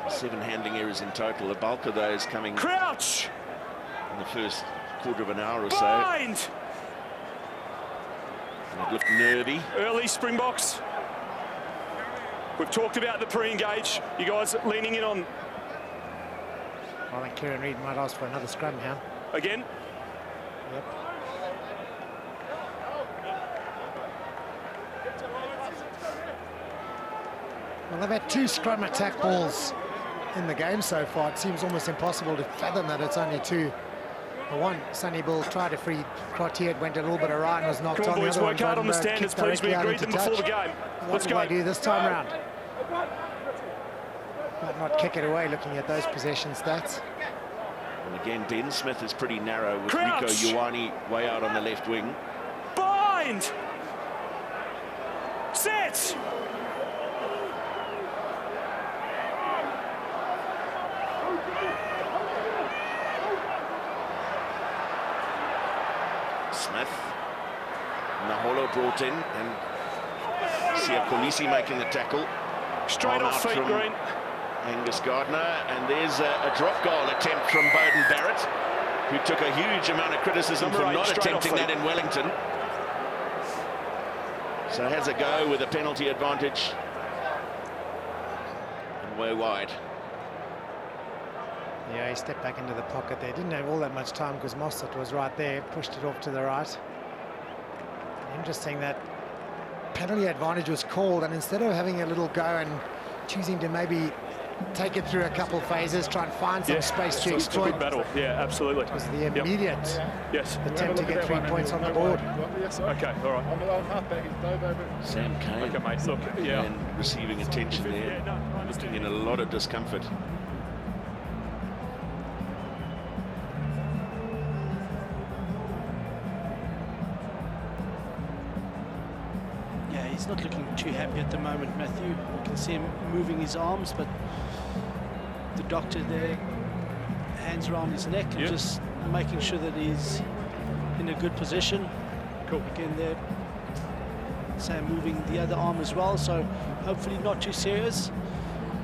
Seven handling errors in total. The bulk of those coming Crouch in the first quarter of an hour or so. Bind. And it looked nervy. Early Springboks. We've talked about the pre-engage. You guys leaning in on. I think Kieran Reid might ask for another scrum here. Again? Yep. Well, they've had 2 scrum attack balls in the game so far. It seems almost impossible to fathom that it's only 2. The one, Sonny Bill tried to free Crotty, it went a little bit awry and was knocked on. Boys, work hard on the standards, please. We agreed them before the game. Let's go. What do they do this time round? Might not kick it away looking at those possession stats. And again, Ben Smith is pretty narrow with Crouch. Rieko Ioane way out on the left wing. Bind! Set! Smith. Naholo brought in, and Kolbe making the tackle. Straight Arm off out feet, from Green. Angus Gardner, and there's a drop goal attempt from Bowden Barrett, who took a huge amount of criticism for not attempting that in Wellington. So has a go with a penalty advantage. And way wide. Yeah, he stepped back into the pocket there. Didn't have all that much time because Mossad was right there, pushed it off to the right. Interesting that penalty advantage was called, and instead of having a little go and choosing to maybe take it through a couple phases, try and find some space to exploit. Good battle, yeah, absolutely. It was the immediate attempt to get 3 points on the board. Okay, all right. Sam Kane, okay, mate, look, yeah. And receiving attention there, looking in a lot of discomfort. He's not looking too happy at the moment, Matthew. You can see him moving his arms, but the doctor there, hands around his neck, and just making sure that he's in a good position. Cool. Again there, Sam moving the other arm as well, so hopefully not too serious.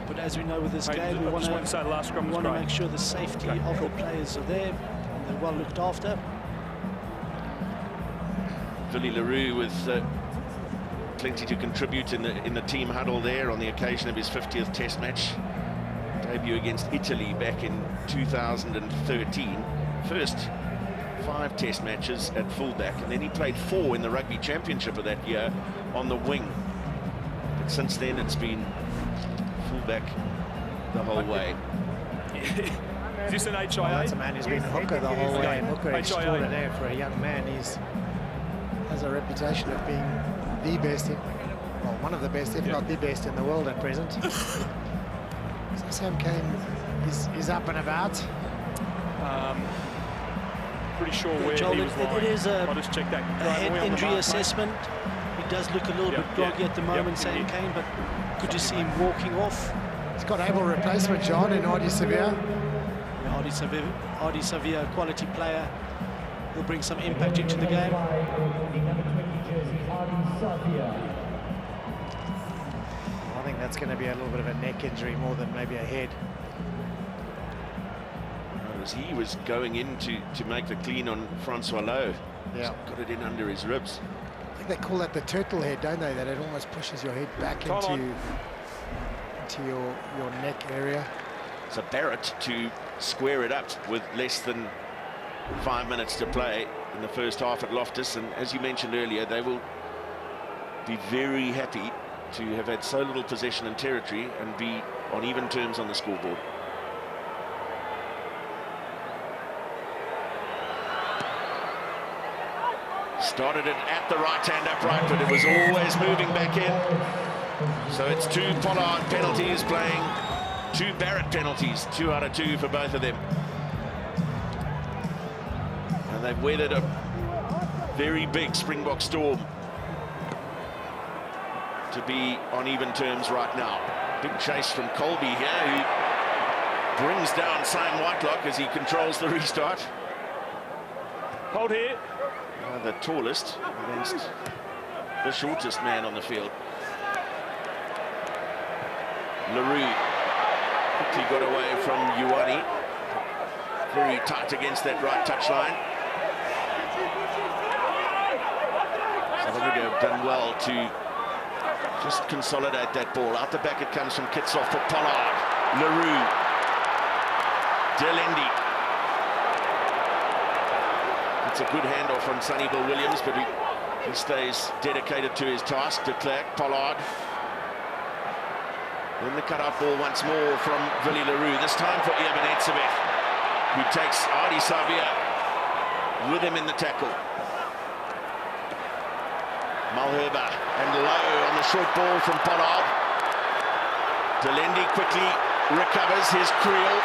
But as we know with this game, we want to make sure the safety of the players are there and they're well looked after. Willie LaRue with plenty to contribute in the team huddle there on the occasion of his 50th Test match. Debut against Italy back in 2013. First 5 Test matches at fullback, and then he played 4 in the Rugby Championship of that year on the wing. But since then it's been fullback the whole way. Is this an HIA? Well, that's a man who's been hooker the whole way. Hooker extraordinaire for a young man. He's has a reputation of being the best, well, one of the best, if not the best in the world at present. So Sam Kane is up and about. Pretty sure where Joel, he was lying. It is I'll just check that. a head injury assessment. He does look a little bit groggy at the moment, Sam Kane, but good to see him walking off. He's got able replacement, John, in RD Savea. RD Savea, quality player, will bring some impact into the game. I think that's going to be a little bit of a neck injury more than maybe a head. As he was going in to make the clean on Francois Lowe. Yeah. Got it in under his ribs. I think they call that the turtle head, don't they? That it almost pushes your head back into your neck area. So Barrett to square it up with less than 5 minutes to play in the first half at Loftus, and as you mentioned earlier, they will be very happy to have had so little possession and territory and be on even terms on the scoreboard. Started it at the right-hand upright, but it was always moving back in. So it's 2 Pollard penalties playing 2 Barrett penalties, 2 out of 2 for both of them. And they've weathered a very big Springbok storm to be on even terms right now. Big chase from Kolbe here, who brings down Sam Whitelock as he controls the restart. Hold here. The tallest against the shortest man on the field. LaRue quickly got away from Ioane. Very tight against that right touchline. South Africa have done well to just consolidate that ball. Out the back it comes from Kitsoff for Pollard. LaRue. Allende. It's a good handoff from Sonny Bill Williams, but he stays dedicated to his task. De Klerk, Pollard. Then the cut-out ball once more from Willie LaRue, this time for Barrett and Savea, who takes RD Savea with him in the tackle. Malherbe and Lowe on the short ball from Pollard. Allende quickly recovers. Here's Kriel.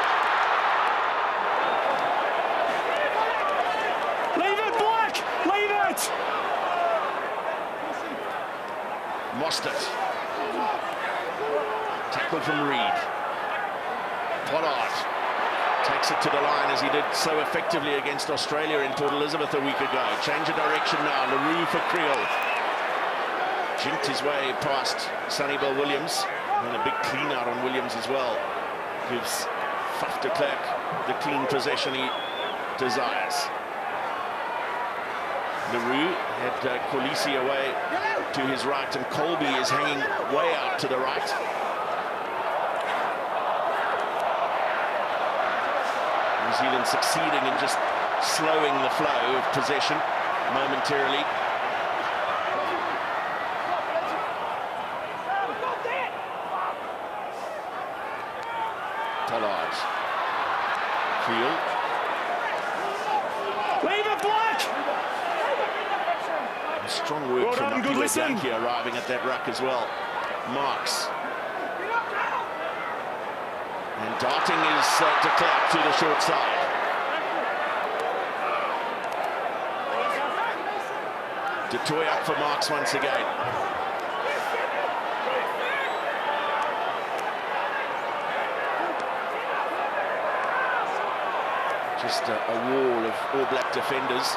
Leave it, Black! Leave it! Mostert. Tackle from Reed. Pollard takes it to the line as he did so effectively against Australia in Port Elizabeth a week ago. Change of direction now. Leroux for Kriel. Jinked his way past Sonny Bill Williams. And a big clean out on Williams as well. Gives Faf de Klerk the clean possession he desires. Leroux had Kolisi away to his right, and Kolbe is hanging way out to the right. New Zealand succeeding in just slowing the flow of possession momentarily. Pollard. Kriel. Leave it, Black! Strong work from good Yankee arriving at that ruck as well. Marks. And darting is de Klerk to the short side. De Toy up for Marks once again. Just a wall of All Black defenders.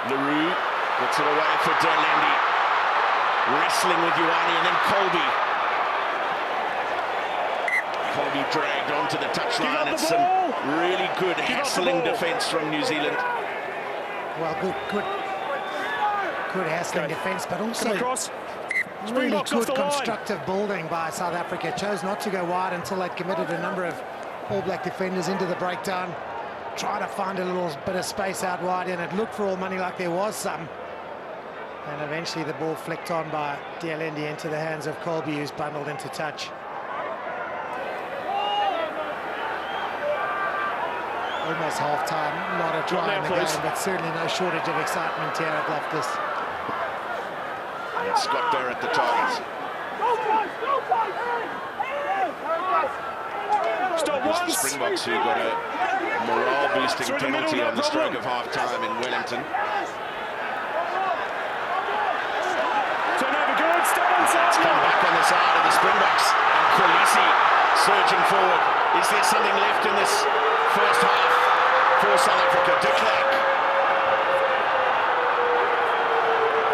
Leroux gets it away for Allende. Wrestling with Ioane and then Kolbe. Kolbe dragged onto the touchline. It's some really good hassling defence from New Zealand. Well, good hassling defence, but also really good constructive building by South Africa. Chose not to go wide until they'd committed a number of All Black defenders into the breakdown. Trying to find a little bit of space out wide, and it looked for all money like there was some. And eventually the ball flicked on by Allende into the hands of Kolbe, who's bundled into touch. Almost half-time, not a try in the game, but certainly no shortage of excitement here at Loftus. And Scott Barrett the target. Stop once! The Springboks who got a morale-boosting penalty on the stroke of half-time in Wellington. Turnover good, step inside! It's come back on the side of the Springboks. And Kolisi surging forward. Is there something left in this first half for South Africa? De Klerk.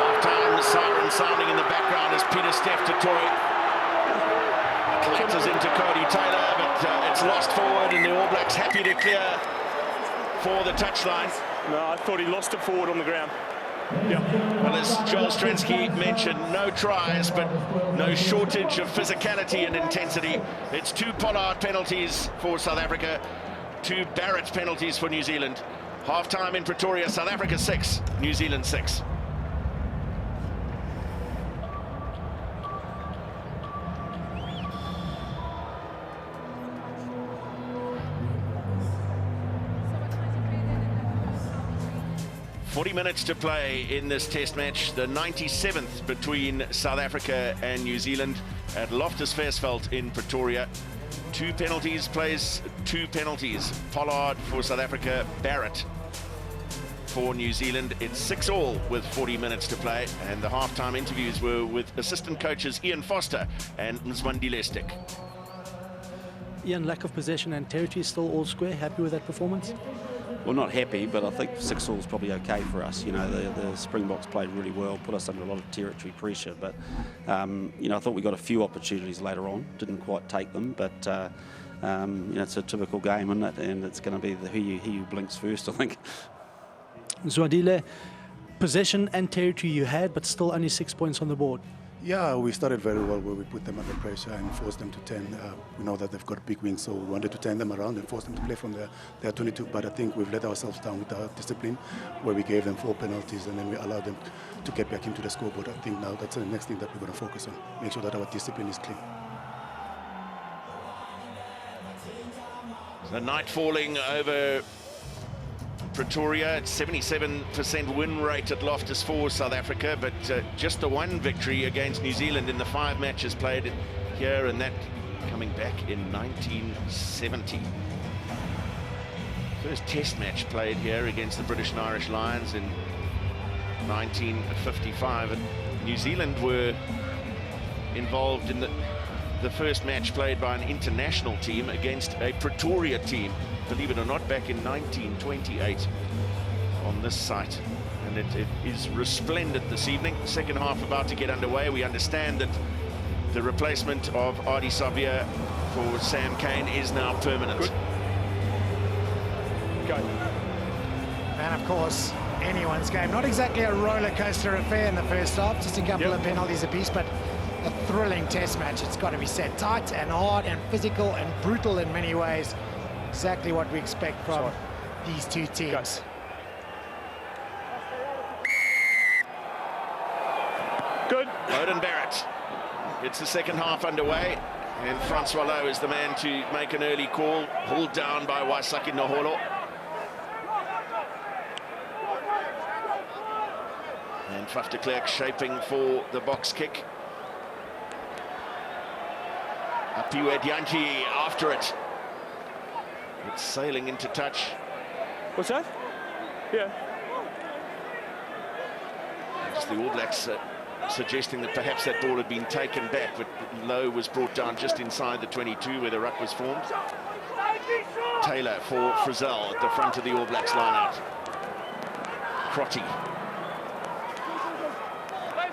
Half-time, the siren sounding in the background as Peter Steff de Toy clatters into Cody Taylor, but it's lost forward, and the All Blacks happy to clear for the touchline. No, I thought he lost it forward on the ground. Yeah. Well, as Joel Stransky mentioned, no tries, but no shortage of physicality and intensity. It's 2 Pollard penalties for South Africa, 2 Barrett penalties for New Zealand. Half-time in Pretoria, South Africa 6, New Zealand 6. .40 minutes to play in this test match, the 97th between South Africa and New Zealand at Loftus Versfeld in Pretoria. 2 penalties, plays 2 penalties. Pollard for South Africa, Barrett for New Zealand. It's 6-all with 40 minutes to play, and the halftime interviews were with assistant coaches Ian Foster and Mzwandile Stick. Ian, lack of possession and territory, still all square. Happy with that performance? Well, not happy, but I think 6-all is probably okay for us. You know, the Springboks played really well, put us under a lot of territory pressure. But, you know, I thought we got a few opportunities later on, didn't quite take them. But, you know, it's a typical game, isn't it? And it's going to be he who blinks first, I think. Mzwandile, possession and territory you had, but still only 6 points on the board. Yeah, we started very well where we put them under pressure and forced them to turn. We know that they've got big wings, so we wanted to turn them around and force them to play from their 22. But I think we've let ourselves down with our discipline, where we gave them 4 penalties and then we allowed them to get back into the scoreboard. I think now that's the next thing that we're going to focus on, make sure that our discipline is clean. The night falling over Pretoria, 77% win rate at Loftus for South Africa, but just the 1 victory against New Zealand in the 5 matches played here, and that coming back in 1970. First test match played here against the British and Irish Lions in 1955. And New Zealand were involved in the first match played by an international team against a Pretoria team, believe it or not, back in 1928 on this site. And it is resplendent this evening. Second half about to get underway. We understand that the replacement of Savea for Sam Cane is now permanent. Good. Go. And of course, anyone's game. Not exactly a roller coaster affair in the first half, just a couple of penalties apiece, but a thrilling test match. It's got to be said. Tight and hard and physical and brutal in many ways. Exactly what we expect from these two teams. Good. Loden Barrett. It's the second half underway, and Francois Lowe is the man to make an early call, pulled down by Waisake Naholo. And Faf de Klerk shaping for the box kick. Apiwe Dianchi after it. It's sailing into touch. What's that? Yeah. It's the All Blacks suggesting that perhaps that ball had been taken back, but Lowe was brought down just inside the 22 where the ruck was formed. Taylor for Frizzell at the front of the All Blacks line-out. Crotty.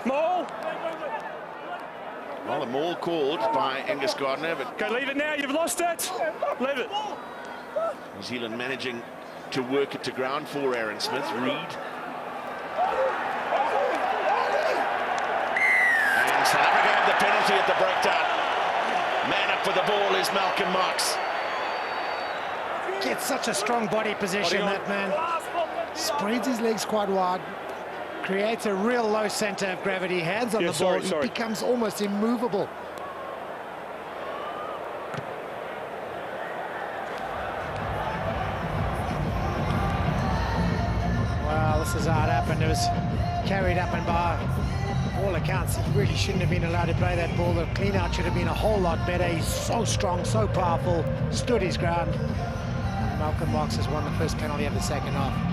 Maul! Well, a maul called by Angus Gardner, but... Go, leave it now, you've lost it! Leave it. New Zealand managing to work it to ground for Aaron Smith. Reid. And South Africa have the penalty at the breakdown. Man up for the ball is Malcolm Marx. Gets such a strong body position, that man. Spreads his legs quite wide. Creates a real low center of gravity. Hands on the ball. He becomes almost immovable. Well, this is how it happened. It was carried up and by all accounts. He really shouldn't have been allowed to play that ball. The clean out should have been a whole lot better. He's so strong, so powerful, stood his ground. Malcolm Marx has won the first penalty of the second half.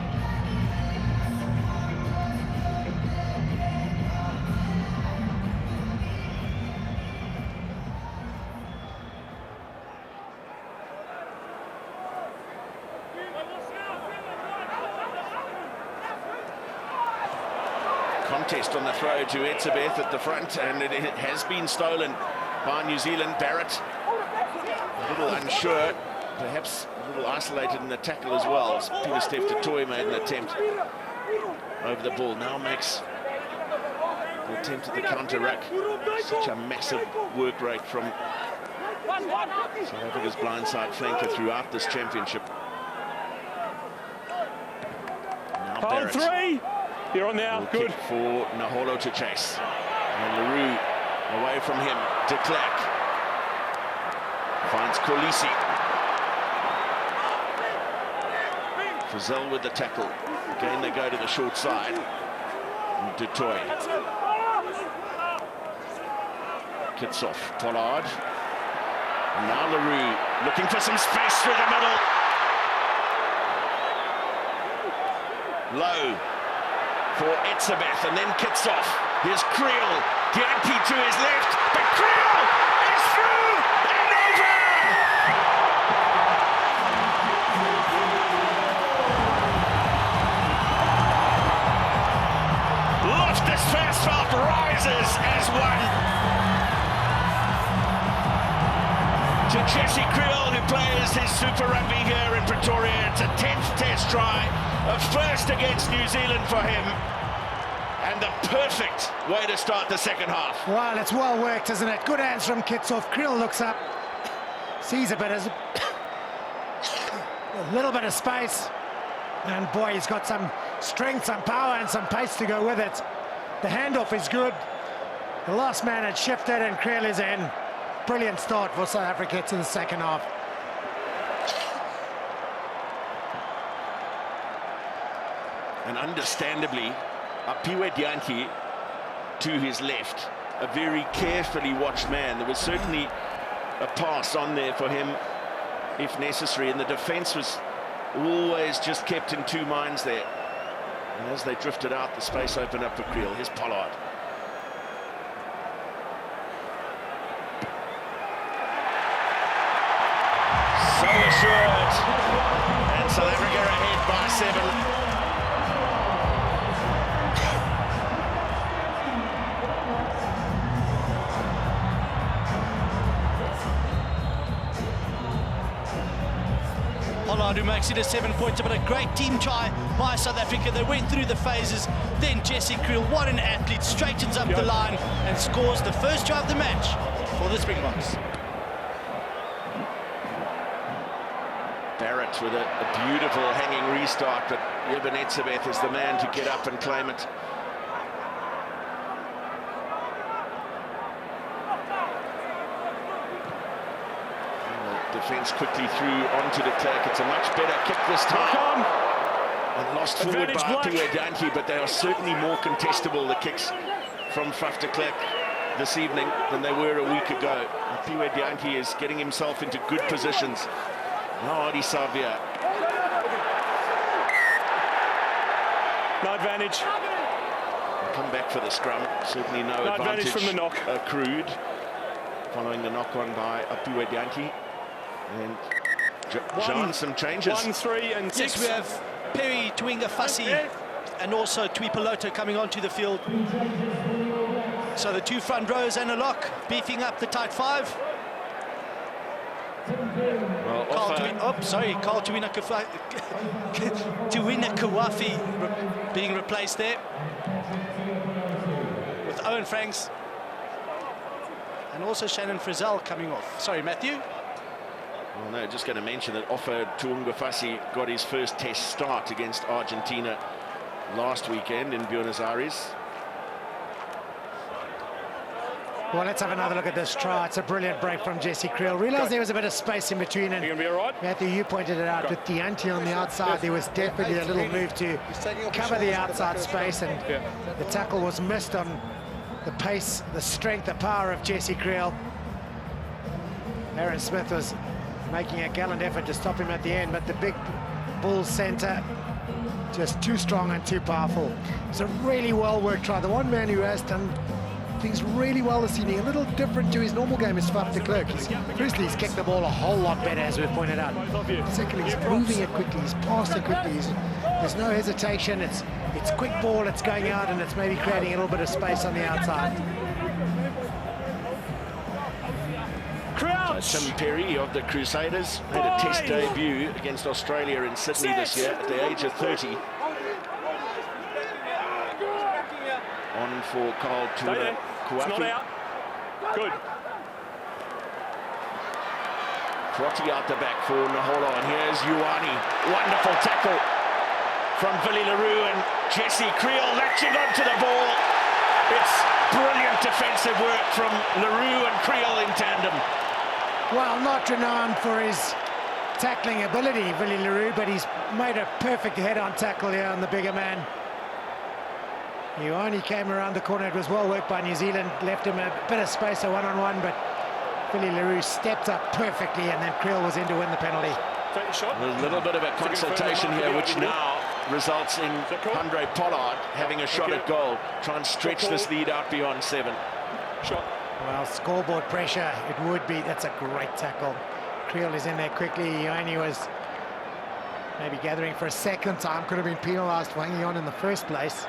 Contest on the throw to Etzebeth at the front, and it has been stolen by New Zealand. Barrett a little unsure, perhaps a little isolated in the tackle as well. As Peter Steph Toy made an attempt over the ball. Now makes the attempt at the counter ruck. Such a massive work rate from South Africa's blindside flanker throughout this championship. Now Hold Barrett. 3. You're on now. Good. Kick for Naholo to chase. And LaRue away from him. De Klerk finds Kolisi. Frizzell with the tackle. Again they go to the short side. And Du Toit. Kitsoff. Pollard. And now LaRue looking for some space through the middle. Low for Etzebeth, and then Kitsoff. Here's Kriel. Dianchi to his left, but Kriel is through and over! Loftus Versfeld rises as one. To Jesse Kriel, who plays his Super Rugby here in Pretoria. It's a 10th test try, a first against New Zealand for him, and the perfect way to start the second half. Well, it's well worked, isn't it? Good hands from Kitsoff. Kriel looks up, sees a bit of a little bit of space, and boy, he's got some strength, some power, and some pace to go with it. The handoff is good. The last man had shifted, and Kriel is in. Brilliant start for South Africa to the second half. And understandably, Apiwe Dianchi to his left, a very carefully watched man. There was certainly a pass on there for him if necessary, and the defence was always just kept in two minds there. And as they drifted out, the space opened up for Kriel. Here's Pollard. So assured, and South Africa ahead by 7. Pollard, who makes it a 7-pointer, but a great team try by South Africa. They went through the phases. Then Jesse Kriel, what an athlete, straightens up the line and scores the first try of the match for the Springboks. Barrett with a beautiful hanging restart, but Barrett and Savea is the man to get up and claim it. Defence quickly through onto the Clerk. It's a much better kick this time. And lost forward by Allende, but they are certainly more contestable, the kicks from Loftus Clerk this evening than they were a week ago. Allende is getting himself into good positions. Now Savea. No advantage. Come back for the scrum. Certainly no advantage from the knock. Accrued. Following the knock on by Allende. And John, some changes. 1, 3 and 6. Yes, we have Perry, Tuinga, Fassi, and also Tuipuloto coming onto the field. So the two front rows and a lock, beefing up the tight 5. Well, Carl Tuina Kawafi being replaced there with Owen Franks and also Shannon Frizzell coming off. Sorry, Matthew. Well, no, just going to mention that Offa Tuungafasi got his first test start against Argentina last weekend in Buenos Aires. Well, let's have another look at this try. It's a brilliant break from Jesse Kriel. Realised there was a bit of space in between. And you gonna be all right? Matthew, you pointed it out. With Deante on the outside, there was definitely a little move to cover the outside space, and the tackle was missed on the pace, the strength, the power of Jesse Kriel. Aaron Smith was making a gallant effort to stop him at the end, but the big bull centre just too strong and too powerful. It's a really well-worked try. The one man who has done things really well this evening, a little different to his normal game, is Loftus Clerk. Firstly, he's kicked the ball a whole lot better, as we've pointed out. Secondly, he's moving it quickly, he's passed it quickly, there's no hesitation, it's quick ball, it's going out, and it's maybe creating a little bit of space on the outside. Tim Perry of the Crusaders made a test debut against Australia in Sydney this year at the age of 30. On for Carl Tuina Kawafi. Good. Trotty out the back for Nahola, and here's Ioane. Wonderful tackle from Willie Leroux, and Jesse Kriel latching onto the ball. It's brilliant defensive work from Leroux and Kriel in tandem. Well, not renowned for his tackling ability, Willie Leroux, but he's made a perfect head-on tackle here on the bigger man. Ioane came around the corner. It was well worked by New Zealand, left him a bit of space, a one-on-one, but Willie Leroux stepped up perfectly, and then Kriel was in to win the penalty. Take the shot. A little bit of a consultation here, which now results in Andre Pollard having a shot at goal. Try and stretch this lead out beyond 7. Shot. Well, scoreboard pressure, it would be. That's a great tackle. Kriel is in there quickly. Ioane was maybe gathering for a second time. Could have been penalised for hanging on in the first place.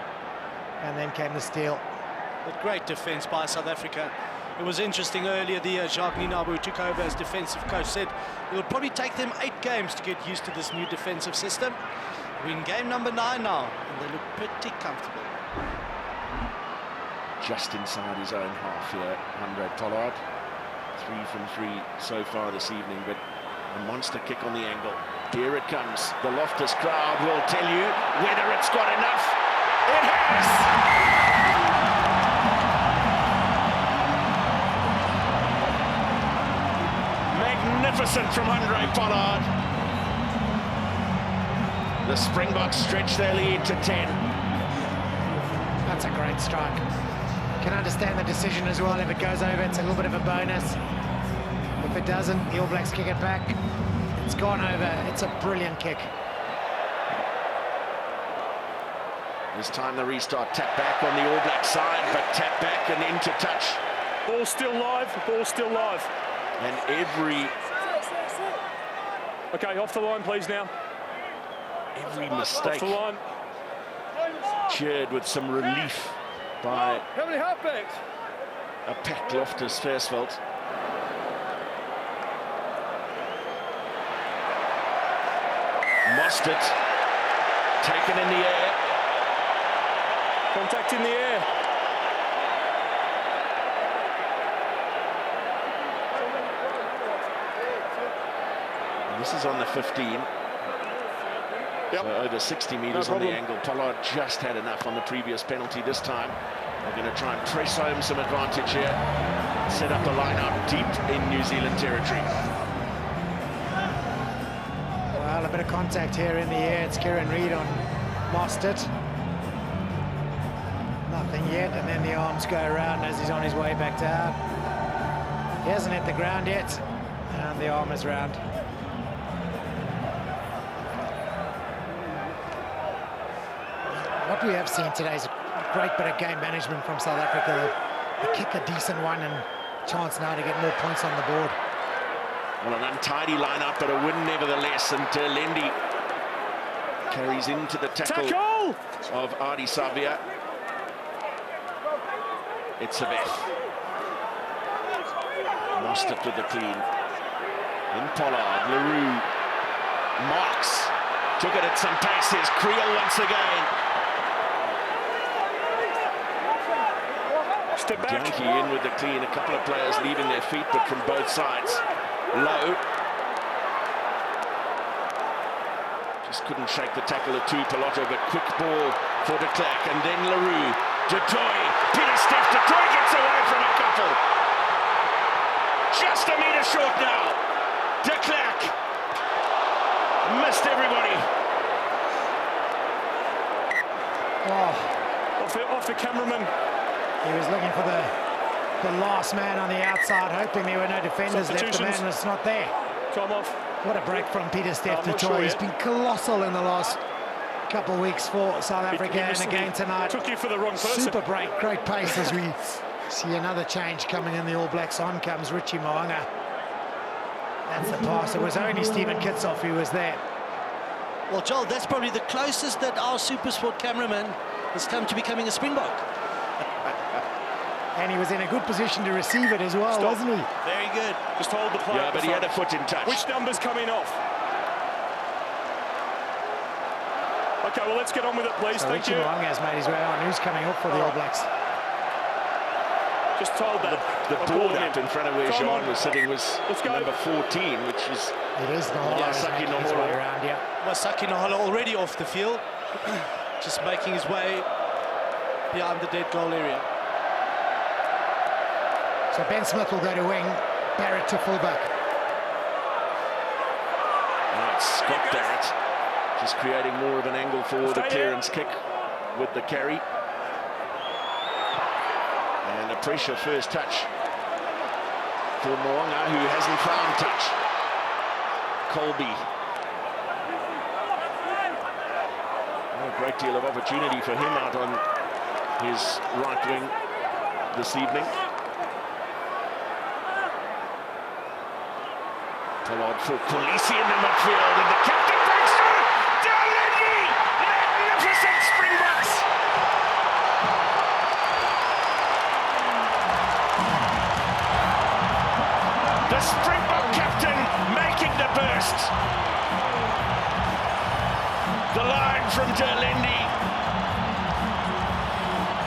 And then came the steal. But great defence by South Africa. It was interesting earlier, Jacques Nienaber, who took over as defensive coach, said it will probably take them 8 games to get used to this new defensive system. We're in game number 9 now, and they look pretty comfortable. Just inside his own half here, Andre Pollard. 3 from 3 so far this evening, but a monster kick on the angle. Here it comes. The Loftus crowd will tell you whether it's got enough. It has! Magnificent from Andre Pollard. The Springboks stretch their lead to 10. That's a great strike. Can understand the decision as well. If it goes over, it's a little bit of a bonus. But If it doesn't, the All Blacks kick it back. It's gone over. It's a brilliant kick. This time the restart, tap back on the All Black side, but tap back and into touch. Ball still live, ball still live. And every Okay, off the line, please now. mistake Off the line. cheered with some relief by How many halfbacks? a packed Loftus Versfeld. Mostert taken in the air. Contact in the air. And this is on the 15. Yep. So over 60 metres on the angle. Pollard just had enough on the previous penalty this time. They're going to try and press home some advantage here. Set up the line out deep in New Zealand territory. Well, a bit of contact here in the air. It's Kieran Reid on Mostert. Nothing yet, and then the arms go around as he's on his way back down. He hasn't hit the ground yet, and the arm is round. What we have seen today is a great bit of game management from South Africa. They kick a decent one and chance now to get more points on the board. Well, an untidy lineup, but a win nevertheless, and Allende carries into the tackle of Barrett and Savea. It's a Beth. Mostert with the clean. In Pollard, Leroux, Marks, took it at some paces. Kriel once again. Step back. Yankee in with the clean. A couple of players leaving their feet, but from both sides. Low. Just couldn't shake the tackle of Tuipulotu, but quick ball for de Klerk, and then Leroux. De Toy, Peter Steff, de Toy gets away from a couple. Just a metre short now. De Klerk missed everybody. Oh, Off the cameraman. he was looking for the last man on the outside, hoping there were no defenders left. The man was not there. Time off. What a break from Peter Steff I'm de not Toy. sure He's yet. been colossal in the last couple of weeks for South Africa, and again tonight. Took you for the wrong person. Super break, great pace as we see another change coming in the All Blacks. On comes Richie Mo'unga. That's the pass. It was only Stephen Kitsoff who was there. Well, Joel, that's probably the closest that our Supersport cameraman has come to becoming a Springbok. And he was in a good position to receive it as well, wasn't he? Very good. Just hold the play. Yeah, but he had a foot in touch. Which number's coming off? Okay, well, let's get on with it, please. So Thank Richie you. Mo'unga has made his way on. Who's coming up for the All Blacks? Just told that. The board up in front of where Jean was sitting was number 14, which is It is Nohola. Yeah, He's Saki making his way Nohola. around, yeah. Masaki Nohola already off the field, just making his way behind the dead goal area. So Ben Smith will go to wing, Barrett to fullback. Now it's Scott Barrett, just creating more of an angle for the clearance kick with the carry. And a pressure first touch for Mo'unga, who hasn't found touch. Kolbe. A great deal of opportunity for him out on his right wing this evening. Pollard for Kolisi in the midfield, and the captain breaks through. Allende! Magnificent Springboks! The Springbok captain making the burst. The line from Allende.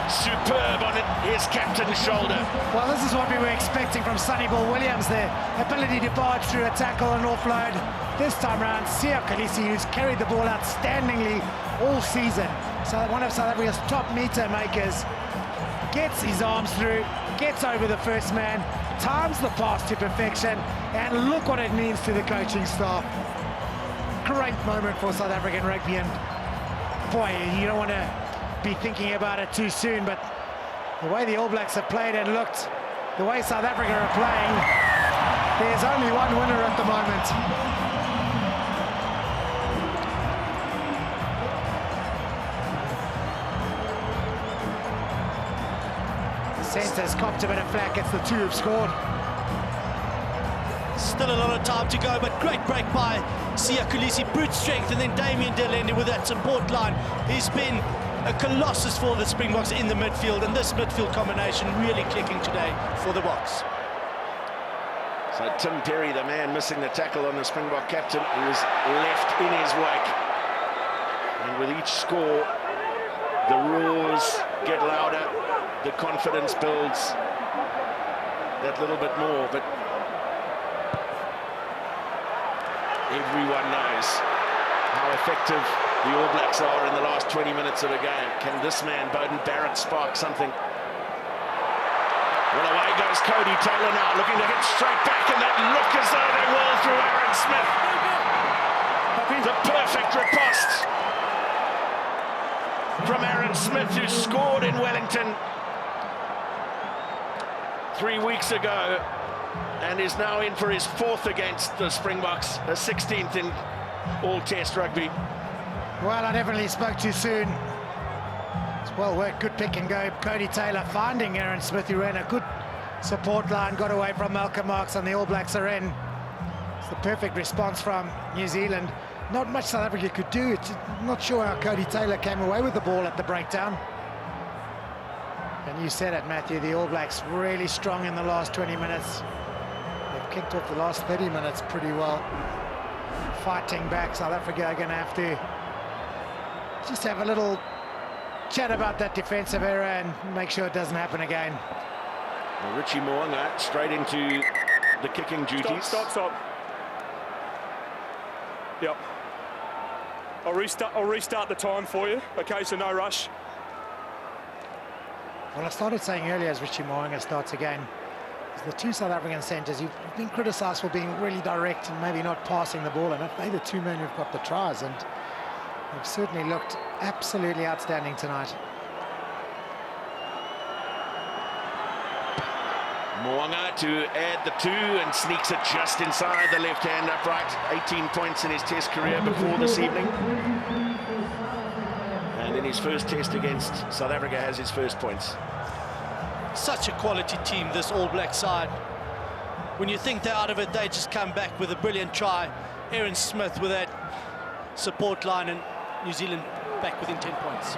Superb on his captain's shoulder. Well, this is what we were expecting from Sonny Bill Williams, the ability to barge through a tackle and offload. This time round, Siya Kolisi, who's carried the ball outstandingly all season. So one of South Africa's top meter makers, gets his arms through, gets over the first man, times the pass to perfection, and look what it means to the coaching staff. Great moment for South African rugby, and boy, you don't want to be thinking about it too soon, but the way the All Blacks have played and looked, the way South Africa are playing, There's only one winner at the moment. The centres copped a bit of flack. It's the two who've scored. Still a lot of time to go, but great break by Siya Kolisi, brute strength, and then Damian Allende with that support line. He's been a colossus for the Springboks in the midfield, and this midfield combination really clicking today for the Boks. So Tim Perry, the man missing the tackle on the Springbok captain, who was left in his wake. And with each score, the roars get louder, the confidence builds that little bit more, but everyone knows how effective the All Blacks are in the last 20 minutes of a game. Can this man, Beauden Barrett, spark something? Well, away goes Cody Taylor now, looking to hit straight back, and that look as though they will through Aaron Smith. The perfect riposte from Aaron Smith, who scored in Wellington 3 weeks ago, and is now in for his 4th against the Springboks, a 16th in all-test rugby. Well, I definitely spoke too soon. It's well worked, good pick and go. Cody Taylor finding Aaron Smith, who ran a good support line, got away from Malcolm Marx, and the All Blacks are in. It's the perfect response from New Zealand. Not much South Africa could do. Not sure how Cody Taylor came away with the ball at the breakdown. And you said it, Matthew, the All Blacks really strong in the last 20 minutes. They've kicked off the last 30 minutes pretty well. Fighting back, South Africa are going to have to just have a little chat about that defensive error and make sure it doesn't happen again. Well, Richie Mo'unga straight into the kicking duties. Stop. Yep. I'll restart the time for you. Okay, so no rush. Well, I started saying earlier as Richie Mo'unga starts again, the two South African centres, you've been criticised for being really direct and maybe not passing the ball enough. They're the two men who've got the tries, and they've certainly looked absolutely outstanding tonight. Mo'unga to add the 2 and sneaks it just inside the left hand upright. 18 points in his test career before this evening. And in his first test against South Africa has his first points. Such a quality team, this All Black side. When you think they're out of it, they just come back with a brilliant try. Aaron Smith with that support line, and New Zealand back within 10 points.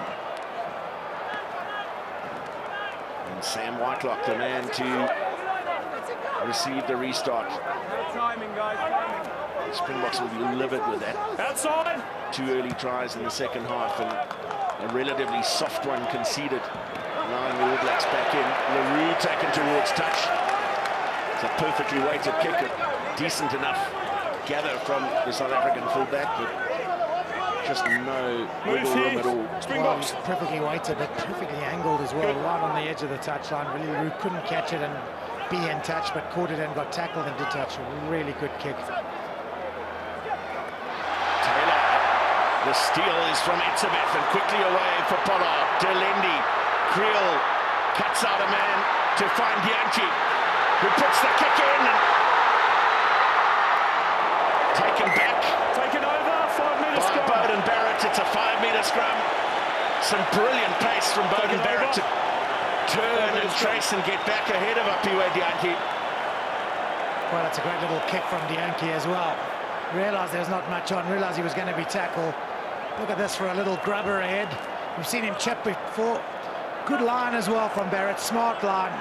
And Sam Whitelock, the man to receive the restart. Timing, guys, timing. The Springboks will be livid with that. Outside. 2 early tries in the second half and a relatively soft one conceded, allowing the All Blacks back in. LaRue taken towards touch. It's a perfectly weighted kick, decent enough gather from the South African fullback, but just no wiggle room at all. Well, perfectly weighted, but perfectly angled as well, right on the edge of the touchline. Really, LaRue couldn't catch it and be in touch, but caught it and got tackled into touch. A really good kick. Taylor, the steal is from Etzebeth and quickly away for Pollard. Allende, Kriel cuts out a man to find Dianchi, who puts the kick in and taken back. Taken over, 5-metre scrum. Beauden Barrett, it's a 5-metre scrum. Some brilliant pace from Beauden Barrett to turn and trace and get back ahead of Apiwe Dianchi. Well, it's a great little kick from Dianchi as well. Realised there was not much on, realised he was going to be tackled. Look at this for a little grubber ahead. We've seen him chip before. Good line as well from Barrett, smart line,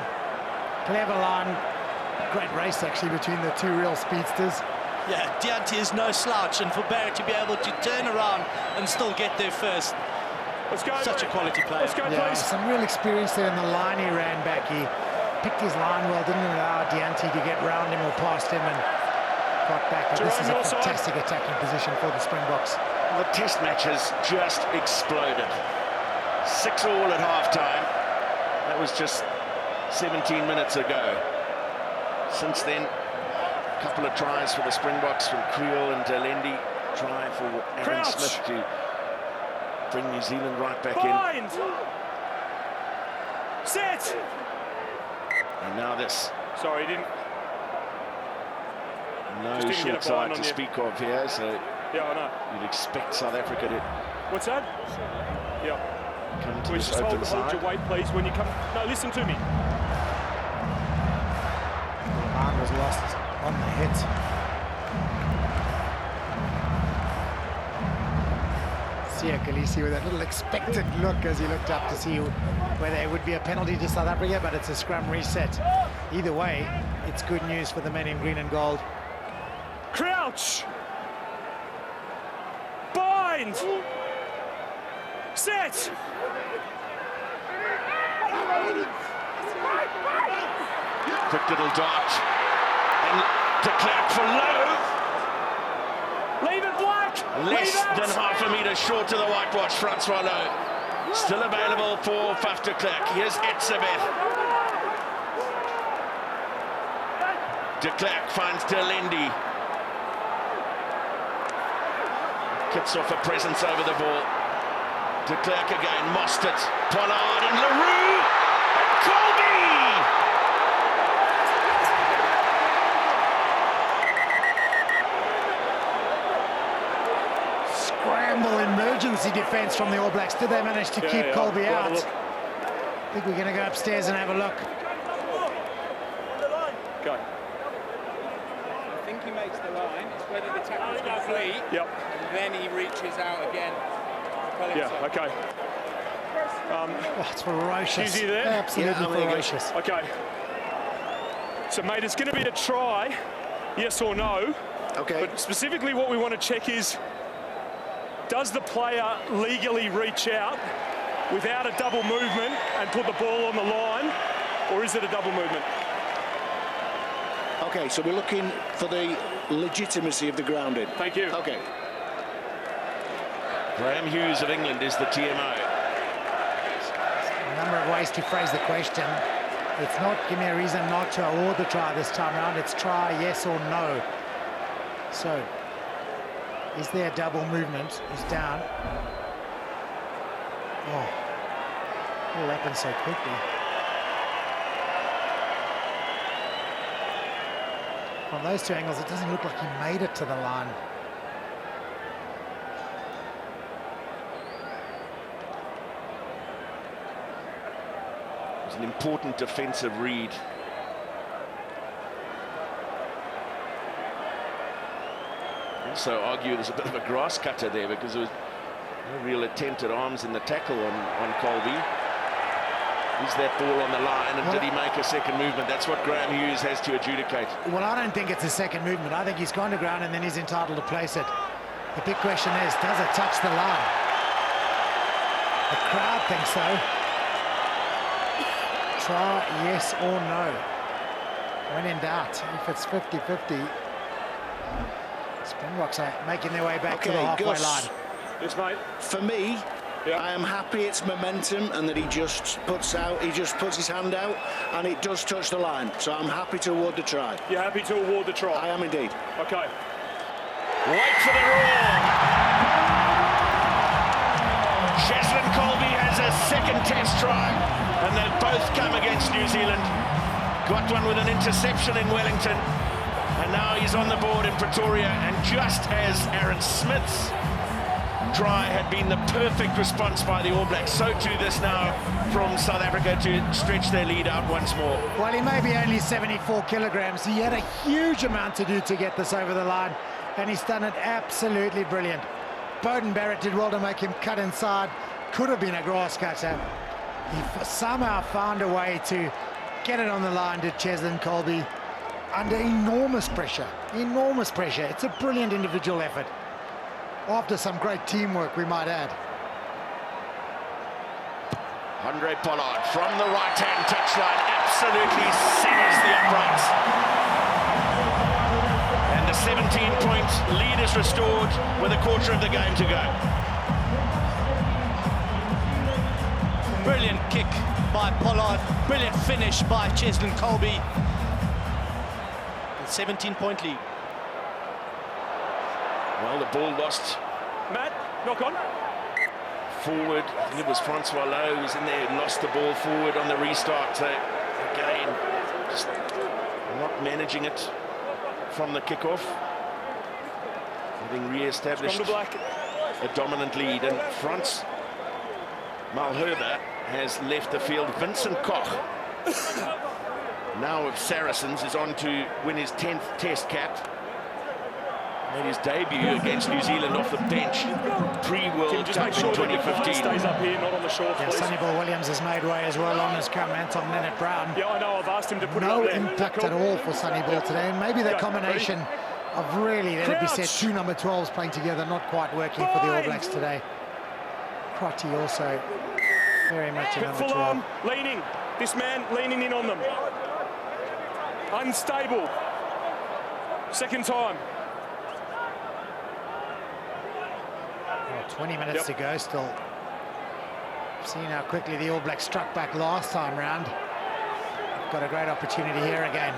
clever line. Great race actually between the two real speedsters. Yeah, Dianchi is no slouch, and for Barrett to be able to turn around and still get there first. Let's go. Such a quality player. Let's go, Yeah, please. some real experience there in the line he ran back. He picked his line well, didn't allow Dianchi to get round him or past him, and got back. But this is a fantastic attacking position for the Springboks. The test match has just exploded. 6-all at half-time. That was just 17 minutes ago. Since then, a couple of tries for the Springboks from Kriel and Allende. Try for Aaron Smith to bring New Zealand right back in. Set. And now this. Sorry, didn't. No Just didn't short get a bind side on to you. speak of here, so Yeah, I know. you'd expect South Africa to What's that? Yeah. come to We this just open hold side. your weight, please, when you come. No, listen to me. The line was lost on the hit. Siya Kolisi with a little expectant look as he looked up to see whether it would be a penalty to South Africa, but it's a scrum reset. Either way, it's good news for the men in green and gold. Crouch. Bind. Set. Quick little dart. And de Klerk for low. Leave it black. Less than half a metre short to the whitewash, Francois Lowe. Still available for Faf de Klerk. Here's Etzebeth. De Klerk finds Allende. Kits off a presence over the ball. De Klerk again, Mostert, Pollard and Leroux. And Kolbe! Scramble emergency defence from the All Blacks. Did they manage to keep Kolbe out? I think we're going to go upstairs and have a look. Go. I think he makes the line. It's whether the tackle's complete. Yep. And then he reaches out again. Yeah, okay. Oh, it's ferocious. Is he there? Absolutely ferocious. Okay. So, mate, it's going to be a try, yes or no. Okay. But specifically what we want to check is, does the player legally reach out without a double movement and put the ball on the line, or is it a double movement? Okay, so we're looking for the legitimacy of the grounding. Thank you. Okay. Graham Hughes of England is the TMO. A number of ways to phrase the question. It's not give me a reason not to award the try this time around. It's try yes or no. So, is there a double movement? He's down. Oh, it all happened so quickly. From those two angles, it doesn't look like he made it to the line. It's an important defensive read. Also argue there's a bit of a grass cutter there because there was no real attempt at arms in the tackle on Kolbe. Is that ball on the line, and did he make a second movement? That's what Graham Hughes has to adjudicate. Well, I don't think it's a second movement. I think he's gone to ground and then he's entitled to place it. The big question is, does it touch the line? The crowd thinks so. Try yes or no. When in doubt, if it's 50-50, Springboks are making their way back to the halfway line. Yes, mate. For me, I am happy it's momentum and that he just puts his hand out and it does touch the line. So I'm happy to award the try. You're happy to award the try? I am indeed. Okay. Wait for the roar. Cheslin Kolbe has a second test try, and they've both come against New Zealand. Got one with an interception in Wellington, and now he's on the board in Pretoria. And just as Aaron Smith's try had been the perfect response by the All Blacks, so too this now from South Africa to stretch their lead out once more. Well, he may be only 74 kilograms. He had a huge amount to do to get this over the line, and he's done it absolutely brilliant. Beauden Barrett did well to make him cut inside. Could have been a grass cutter. He somehow found a way to get it on the line to Cheslin Kolbe under enormous pressure. Enormous pressure. It's a brilliant individual effort. After some great teamwork, we might add. Andre Pollard from the right-hand touchline absolutely singers the uprights. And the 17-point lead is restored with a quarter of the game to go. Brilliant kick by Pollard. Brilliant finish by Cheslin Kolbe. 17-point lead. Well, the ball lost. Matt, knock on. Forward, I think it was Francois Lowe who was in there, lost the ball forward on the restart. So again, just not managing it from the kickoff, having re-established a dominant lead. And Frans Malherbe has left the field. Vincent Koch, now of Saracens, is on to win his 10th Test cap. Made his debut against New Zealand off the bench pre-World Cup in 2015. Stays up here, not on the short, yeah, Sonny Bill Williams has made way as well on his scrum. Anton Leonard-Brown. Yeah, I know. I've asked him to put no it up there. impact at all for Sonny Bill today. And maybe the combination of really, let it be said, two number 12s playing together, not quite working for the All Blacks today. Crotty also very much a number 12. Full arm, leaning. This man leaning in on them. Unstable. Second time. 20 minutes to go still. Seeing how quickly the All Blacks struck back last time round. Got a great opportunity here again.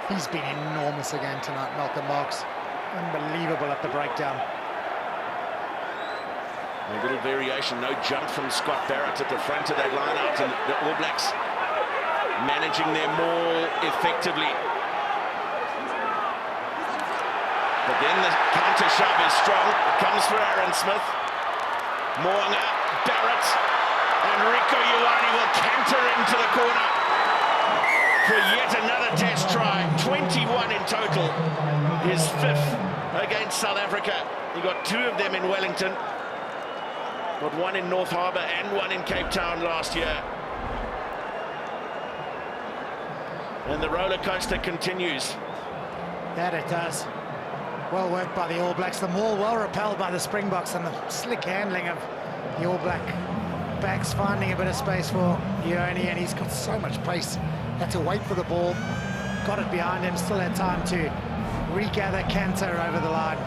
He's been enormous again tonight, Malcolm Marx. Unbelievable at the breakdown. A little variation, no jump from Scott Barrett at the front of that line out, and the All Blacks managing their maul effectively. But then the counter shove is strong. It comes for Aaron Smith. Moanga, Barrett, and Rieko Ioane will canter into the corner for yet another test try. 21 in total. His 5th against South Africa. He got 2 of them in Wellington. Got 1 in North Harbour and 1 in Cape Town last year. And the roller coaster continues. That it does. Well worked by the All Blacks. The maul well repelled by the Springboks, and the slick handling of the All Black backs, finding a bit of space for Ioane, and he's got so much pace. Had to wait for the ball, got it behind him, still had time to regather, canter over the line.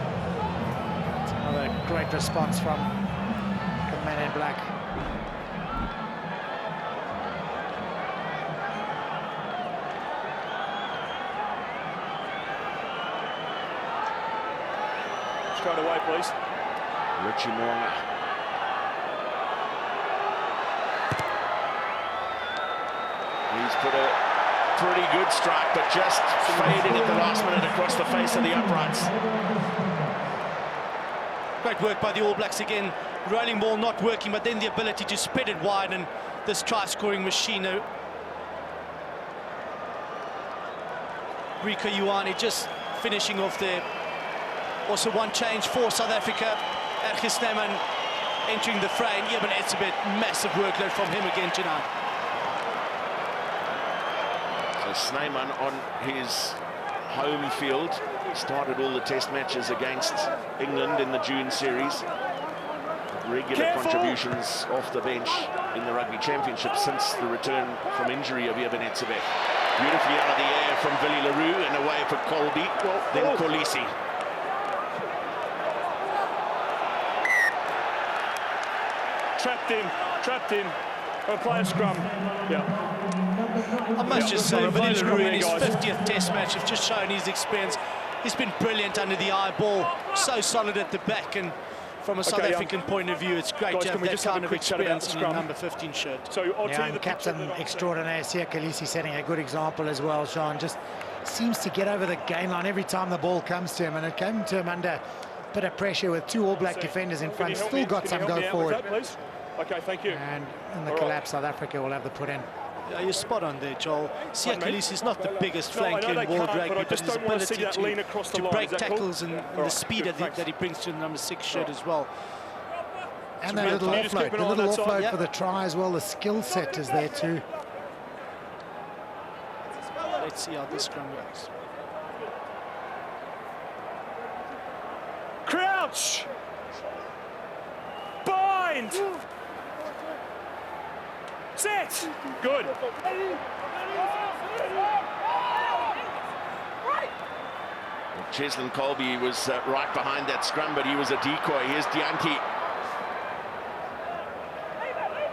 It's another great response from the men in black. Straight away, please. Richie Moanga. He's put a pretty good strike, but just fading at the last minute across the face of the uprights. Great work by the All Blacks again. Rolling ball not working, but then the ability to spread it wide, and this try-scoring machine. Rieko Ioane just finishing off there. Also one change for South Africa. Ergis Snyman entering the fray, and Eben Etzebeth, massive workload from him again tonight. So Snyman on his home field. Started all the test matches against England in the June series. Regular contributions off the bench in the Rugby Championship since the return from injury of Eben Etzebeth. Beautifully out of the air from Billy LaRue and away for Kolbe, then Kolisi. Trapped in. Gonna play a scrum. Yeah. I must just say, Billy LaRue in his 50th test match have just shown his experience. He's been brilliant under the eye ball, so solid at the back, and from a South African point of view, it's great to have that kind of experience in your number 15 shirt. So I'll tell you the captain extraordinaire, Sia Kolisi, setting a good example as well, Sean. Just seems to get over the gain line every time the ball comes to him, and it came to him under a bit of pressure with 2 All Black defenders in front. Still got some go forward. Okay, thank you. And in the collapse, South Africa will have the put in. Yeah, you're spot on there, Joel. Sia Kolisi is not the biggest flanker in world rugby, but his ability to break tackles and the speed that he brings to the number 6 shirt as well. And that little offload for the try as well. The skill set is there too. Let's see how this scrum works. Crouch! Bind! Set! Good. Cheslin Kolbe was right behind that scrum, but he was a decoy. Here's Dianki.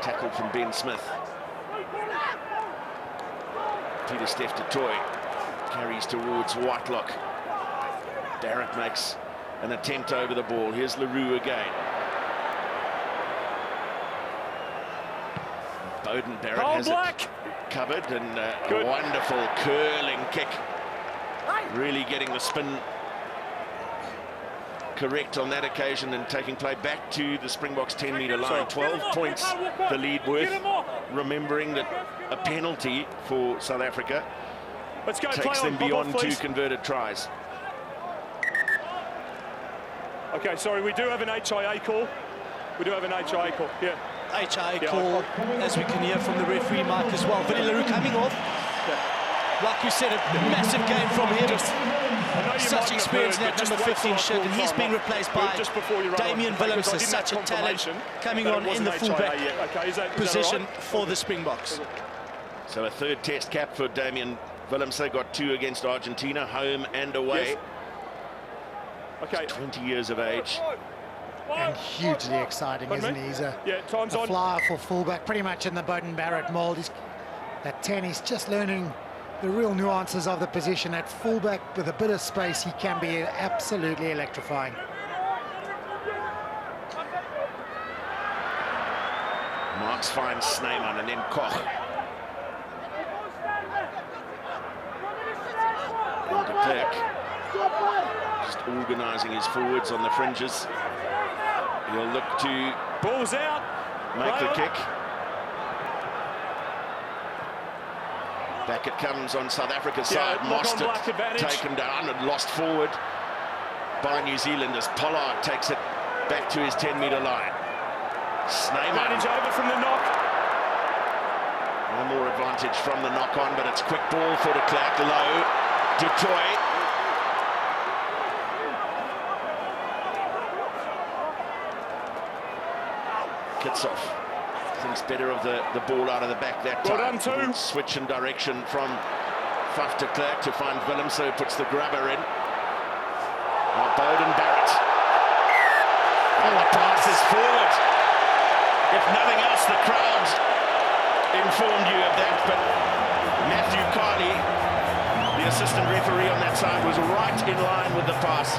Tackle from Ben Smith. Peter Steph to Toy. Carries towards Whitelock. Barrett makes an attempt over the ball. Here's LaRue again. Bowden Barrett has it covered, and a wonderful curling kick. Really getting the spin correct on that occasion and taking play back to the Springboks 10-metre line. 12 points the lead worth, remembering that a penalty for South Africa takes them beyond 2 converted tries. Okay, sorry, we do have an HIA call. We do have an HIA call, yeah. HIA call, as we can hear from the referee Mark as well. Vinny LaRue coming off. Like you said, a massive game from him. Such experience in that number 15 shirt, and he's been replaced by Damian Willems, such a talent coming on in the fullback position for the Springboks. So a 3rd test cap for Damian Willems. They got 2 against Argentina, home and away. Okay. 20 years of age. And hugely exciting, isn't he? He's a flyer for fullback, pretty much in the Bowden Barrett mould. At 10, he's just learning the real nuances of the position. At fullback, with a bit of space, he can be absolutely electrifying. Marks finds Snyman and then Koch. And de Klerk just organising his forwards on the fringes. He'll look to balls out, make the kick. Back it comes on South Africa's side. Mostert taken down and lost forward by New Zealand as Pollard takes it back to his 10-metre line. Snyman over from the knock. No more advantage from the knock on, but it's quick ball for de Klerk. Low. Du Toit. Kitsoff thinks better of the ball out of the back that time. Switch in direction from Faf de Klerk to find Willems, so puts the grubber in. Bowden Barrett. And the pass is forward. If nothing else, the crowd informed you of that, but Matthew Carley, the assistant referee on that side, was right in line with the pass.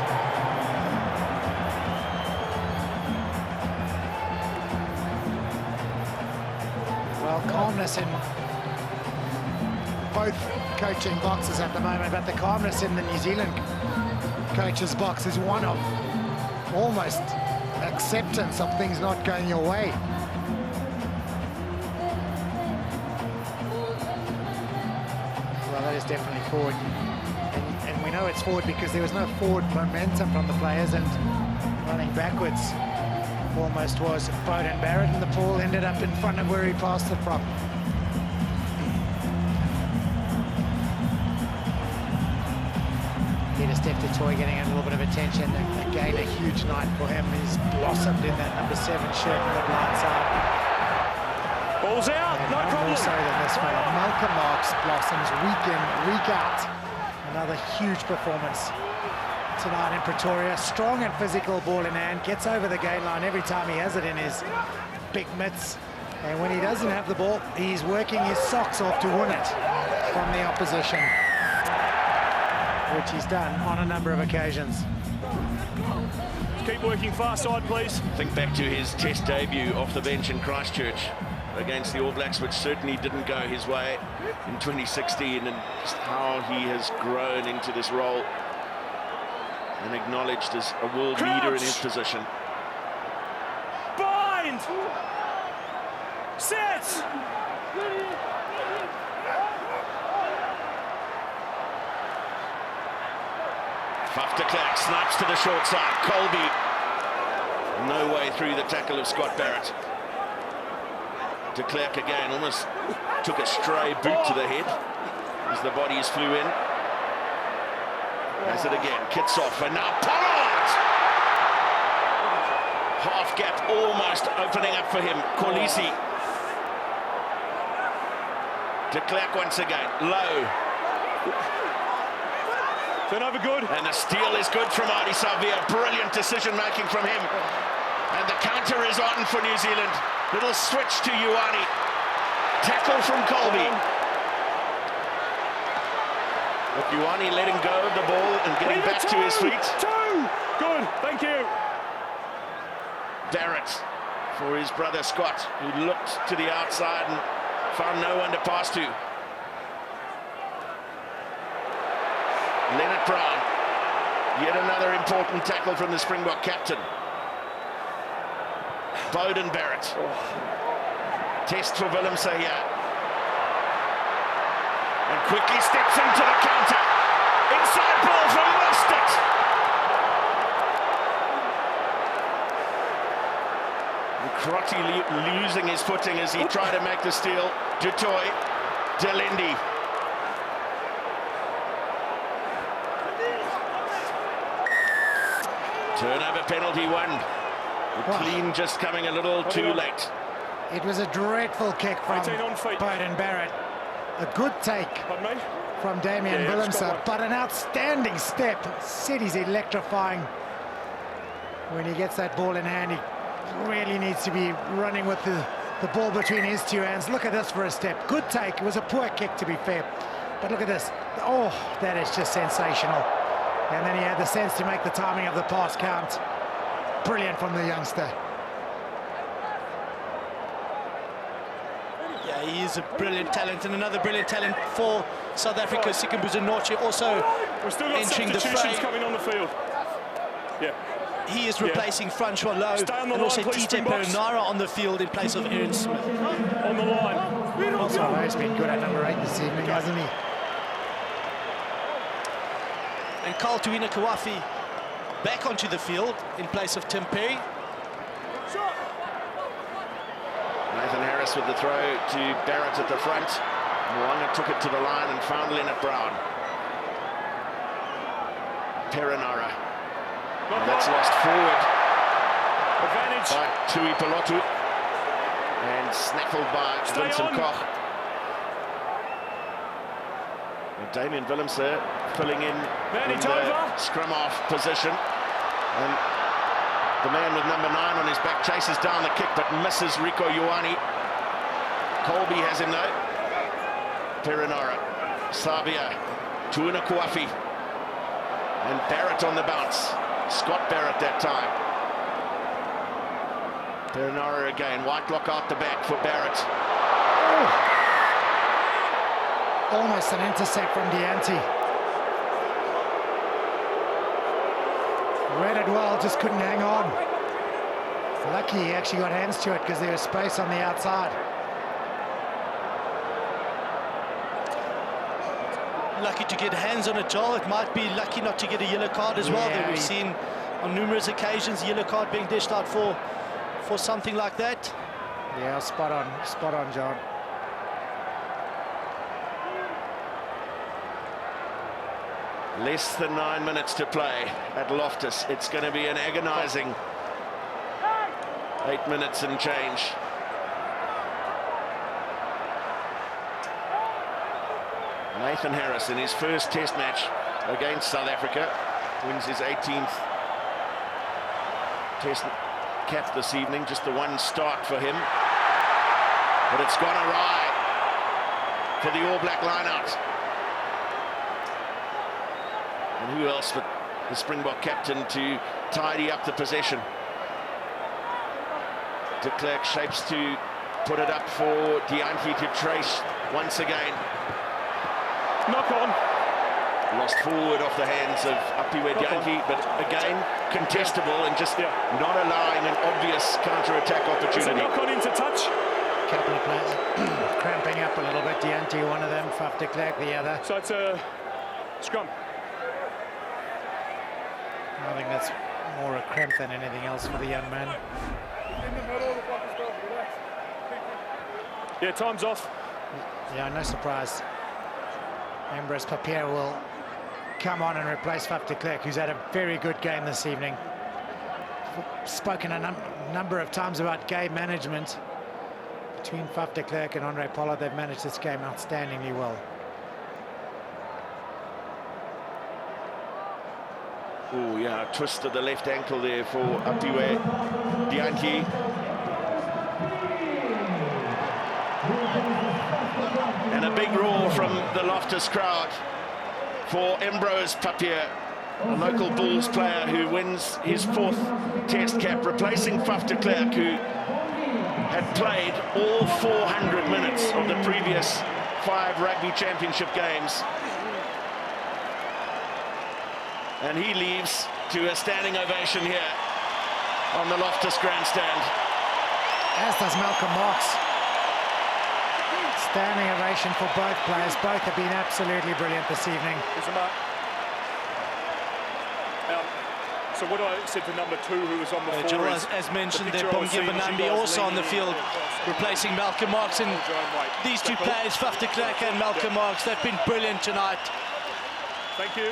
Well, calmness in both coaching boxes at the moment, but the calmness in the New Zealand coach's box is one of almost acceptance of things not going your way. Well, that is definitely forward. And we know it's forward because there was no forward momentum from the players, and running backwards almost was Bowden Barrett, and the ball ended up in front of where he passed it from. Peter Steph du Toit getting a little bit of attention. Again, a huge night for him. He's blossomed in that number 7 shirt on the blind side. Ball's out, and no problem. More so than this fella. Malcolm Marks blossoms week in, week out. Another huge performance tonight in Pretoria. Strong and physical ball in hand. Gets over the gain line every time he has it in his big mitts. And when he doesn't have the ball, he's working his socks off to win it from the opposition, which he's done on a number of occasions. Keep working far side, please. Think back to his test debut off the bench in Christchurch against the All Blacks, which certainly didn't go his way in 2016, and just how he has grown into this role and acknowledged as a world leader in his position. Bind! Set! Faf de Klerk snaps to the short side. Kolbe, no way through the tackle of Scott Barrett. De Klerk again almost took a stray boot to the head as the bodies flew in. Has it again, kits off, and now Pollard! Half gap almost opening up for him. Kolisi. De Klerk once again, low. Turnover good. And the steal is good from Barrett and Savea. Brilliant decision making from him. And the counter is on for New Zealand. Little switch to Ioane. Tackle from Kolbe. But Ioane letting go of the ball and getting back to his feet. Good, thank you. Barrett for his brother Scott, who looked to the outside and found no one to pass to. Leonard Brown, yet another important tackle from the Springbok captain. Bowden Barrett. Test for Willem Savea. And quickly steps into the counter. Inside ball from Mostert. Crotty losing his footing as he tried to make the steal. Dutoy, Allende. Turnover penalty one. The clean just coming a little too late. It was a dreadful kick from Bowden Barrett. A good take from Damian Willemse, but an outstanding step. City's electrifying. When he gets that ball in hand, he really needs to be running with the ball between his two hands. Look at this for a step. Good take. It was a poor kick, to be fair. But look at this. Oh, that is just sensational. And then he had the sense to make the timing of the pass count. Brilliant from the youngster. Yeah, he is a brilliant talent, and another brilliant talent for South Africa. Sikambuza Norche also entering the fray. Coming on the field. Yeah. He is replacing Francois Lowe, and also TJ Perinara on the field in place of Aaron Smith. On the line. Also, Lowe's been good at number 8 this evening, hasn't he? And Carl Tuina Kawafi back onto the field in place of Tim Perry. Nathan Harris with the throw to Barrett at the front. Moanga took it to the line and found Leonard Brown. Perinara. And that's lost forward. Advantage by Tui Pelotu. And snaffled by Vincent Koch. And Damian Willemse filling in the scrum off position. And the man with number 9 on his back chases down the kick but misses Rieko Ioane. Kolbe has him though. Perinara, Savea, Tuina Kawafi. And Barrett on the bounce. Scott Barrett that time. Perinara again. Whitelock out the back for Barrett. Almost an intercept from Deante. Read it well, just couldn't hang on. Lucky he actually got hands to it because there was space on the outside. Lucky to get hands on a Joel. It might be lucky not to get a yellow card as well. That we've seen on numerous occasions, yellow card being dished out for something like that. Yeah, spot on, John. Less than 9 minutes to play at Loftus. It's going to be an agonizing 8 minutes and change. Nathan Harris in his first test match against South Africa wins his 18th test cap this evening. Just the one start for him, but it's gone awry for the All Black lineout. And who else but the Springbok captain to tidy up the possession. De Klerk shapes to put it up for Deante to trace once again. Knock on. Lost forward off the hands of Apiwe Deante, but again contestable and just not allowing an obvious counter-attack opportunity. Knock on into touch. Couple of players cramping up a little bit. Deante, one of them, Faf de Klerk, the other. So it's a scrum. I think that's more a cramp than anything else for the young man. Yeah, time's off. Yeah, no surprise. Ambrose Papier will come on and replace Faf de Klerk, who's had a very good game this evening. Spoken a number of times about game management. Between Faf de Klerk and Andre Pollard, they've managed this game outstandingly well. Oh yeah, twist of the left ankle there for Apiwe Deante. And a big roar from the Loftus crowd for Ambrose Papier, a local Bulls player who wins his 4th test cap, replacing Faf de Klerk, who had played all 400 minutes of the previous 5 Rugby Championship games. And he leaves to a standing ovation here on the Loftus grandstand. As does Malcolm Marx. Standing ovation for both players. Both have been absolutely brilliant this evening. So what I said to number 2, who was on the floor, as mentioned, Bongiwe Banambi also on the field, replacing Malcolm Marx. And these two players, Faf de Klerk and Malcolm Marx, they've been brilliant tonight. Thank you.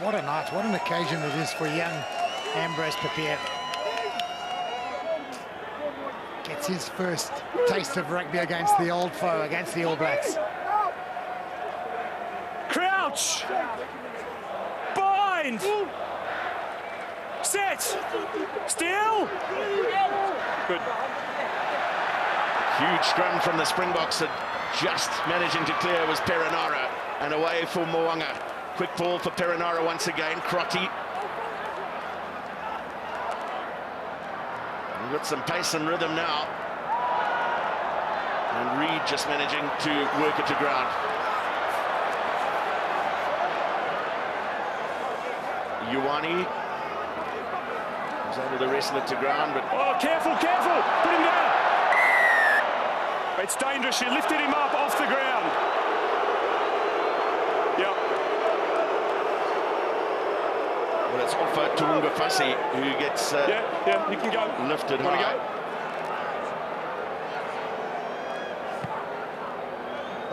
What a night, what an occasion it is for young Ambrose Papier. Gets his first taste of rugby against the old foe, against the All Blacks. Crouch! Bind! Set! Still! Good. Huge scrum from the Springboks, that just managing to clear was Perenara, and away for Mo'unga. Quick ball for Perenara once again. Crotty. We've got some pace and rhythm now. And Reed just managing to work it to ground. Ioane was able to wrestle it to ground, but... Oh, careful, careful! Put him down! It's dangerous. She lifted him up off the ground. Yep. Well, it's Offa Tuungafasi who gets yeah, you can go. Lifted high.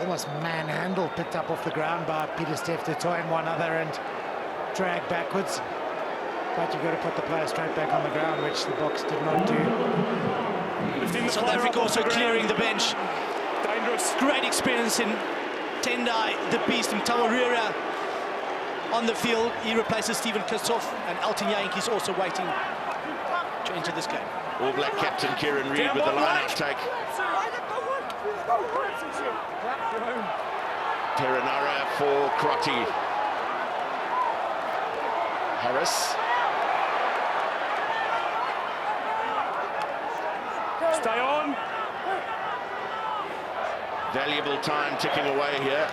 Almost manhandled, picked up off the ground by Peter Steph du Toit and one other, and dragged backwards. But you've got to put the player straight back on the ground, which the Boks did not do. South Africa also clearing the bench. Dangerous. Great experience in Tendai, the beast, and Tawarira on the field. He replaces Stephen Kirchhoff, and Elton Yaink is also waiting to enter this game. All Black captain Kieran Reid with the line-out take. Perenara for Crotty. Harris. Stay on. Valuable time ticking away here.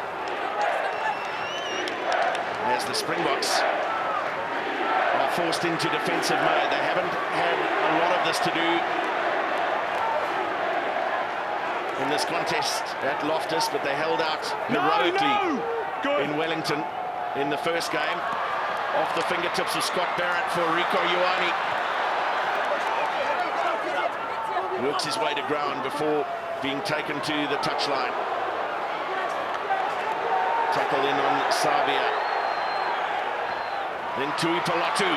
As the Springboks are forced into defensive mode. They haven't had a lot of this to do in this contest at Loftus, but they held out heroically in Wellington in the first game. Off the fingertips of Scott Barrett for Rieko Ioane. Works his way to ground before being taken to the touchline. Tackle in on Savea. Then Tui Palatu.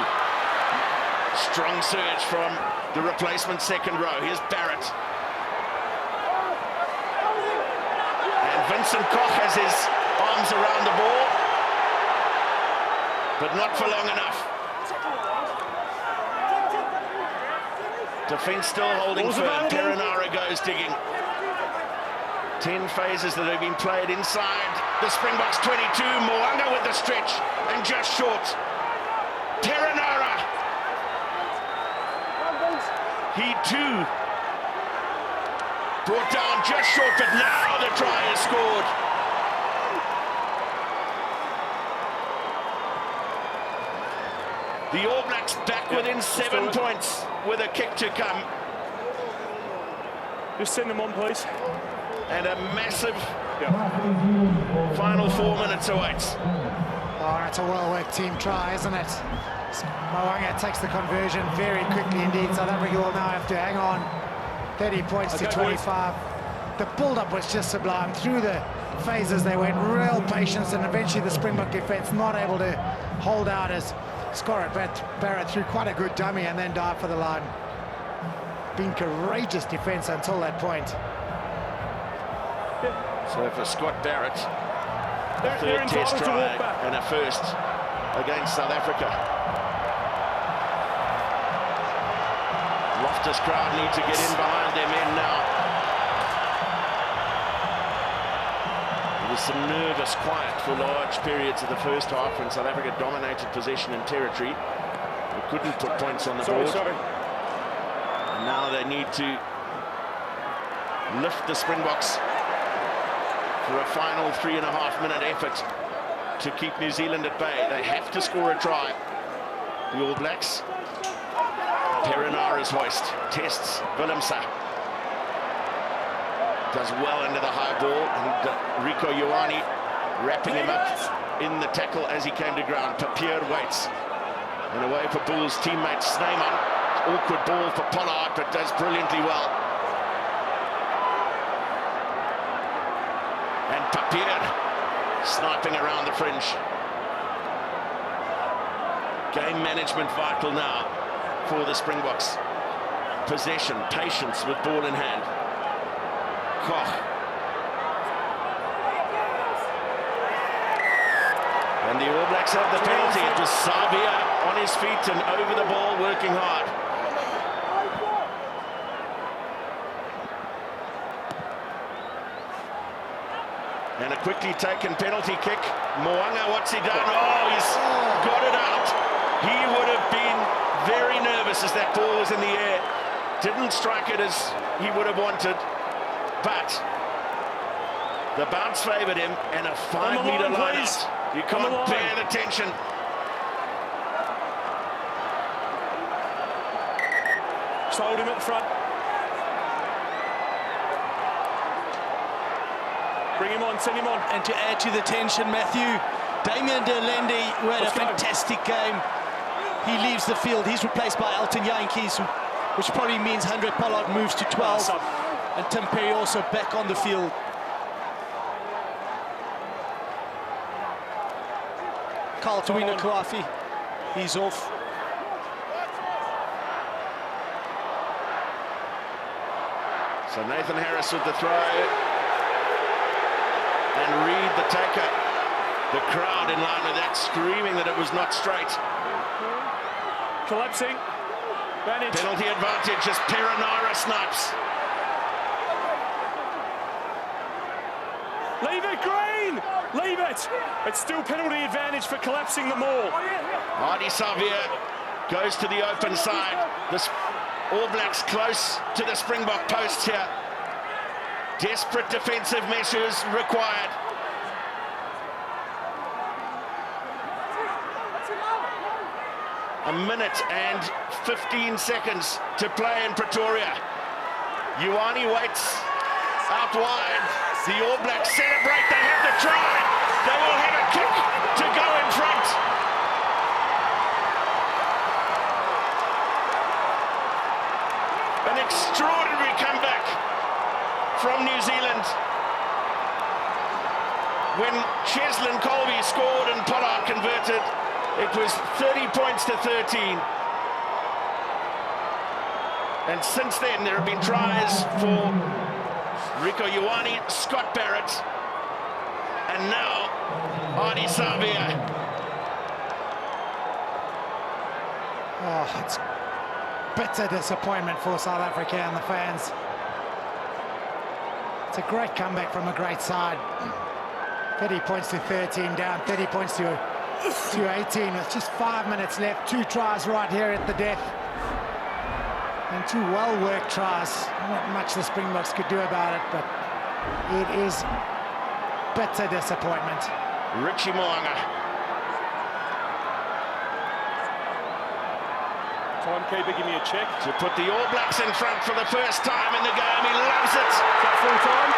Strong surge from the replacement second row. Here's Barrett. And Vincent Koch has his arms around the ball, but not for long enough. Defence still holding firm. Perenara goes digging. 10 phases that have been played inside the Springboks 22. Mo'unga with the stretch and just short. Perenara. He too brought down just short, but now the try is scored. The All Blacks back within 7 points with a kick to come. Just send them on, please. And a massive final 4 minutes awaits. Oh, that's a well-worked team try, isn't it? Mo'unga takes the conversion very quickly indeed. South Africa will now have to hang on. 30 points to 25. The build-up was just sublime. Through the phases, they went real patience, and eventually the Springbok defence not able to hold out as Scorrett Barrett threw quite a good dummy and then dived for the line. Been courageous defence until that point. So for Scott Barrett, a third test try and a first against South Africa. Loftus crowd need to get in behind their men now. There was some nervous quiet for large periods of the first half when South Africa dominated possession and territory. They couldn't put points on the board. Now they need to lift the Springboks for a final 3.5-minute effort to keep New Zealand at bay. They have to score a try. The All Blacks. Perinara's hoist tests Willemse. Does well into the high ball, and Rieko Ioane wrapping him up in the tackle as he came to ground. Papier waits. And away for Bulls teammate Snyman. Awkward ball for Pollard, but does brilliantly well. And Papier sniping around the fringe. Game management vital now for the Springboks. Possession, patience with ball in hand. Koch. And the All Blacks have the penalty. It was Savea on his feet and over the ball, working hard. And a quickly taken penalty kick. Moanga, what's he done? Oh, he's got it out. He would have been very nervous as that ball was in the air. Didn't strike it as he would have wanted, but the bounce favoured him, and a 5-metre line out. You can't bear the tension. Just hold him at the front. Bring him on, send him on. And to add to the tension, Matthew, Damian de Allende, who had a fantastic game. He leaves the field. He's replaced by Elton Yankees, which probably means 100 Pollard moves to 12. And Tim Perry also back on the field. Carl Tawina Kawafi, he's off. So Nathan Harris with the throw. And Reed the taker. The crowd in line with that, screaming that it was not straight. Collapsing. Advantage. Penalty advantage as Perinara snipes. Leave it, Green! Leave it! It's still penalty advantage for collapsing the maul. Allende Savea goes to the open side. The All Blacks close to the Springbok post here. Desperate defensive measures required. A minute and 15 seconds to play in Pretoria. Ioane waits out wide. The All Blacks celebrate. They have the try. They will have a kick to go in front. An extraordinary comeback from New Zealand. When Cheslin Kolbe scored and Pollard converted, it was 30 points to 13. And since then, there have been tries for Rieko Ioane, Scott Barrett, and now Allende Savea. Oh, it's bitter disappointment for South Africa and the fans. It's a great comeback from a great side. 30 points to 13, down 30 points to 18 with just 5 minutes left. 2 tries right here at the death. And 2 well-worked tries. Not much the Springboks could do about it, but it is bitter disappointment. Richie Moanga. Timekeeper, give me a check. To put the All Blacks in front for the first time in the game. He loves it. Is that full time?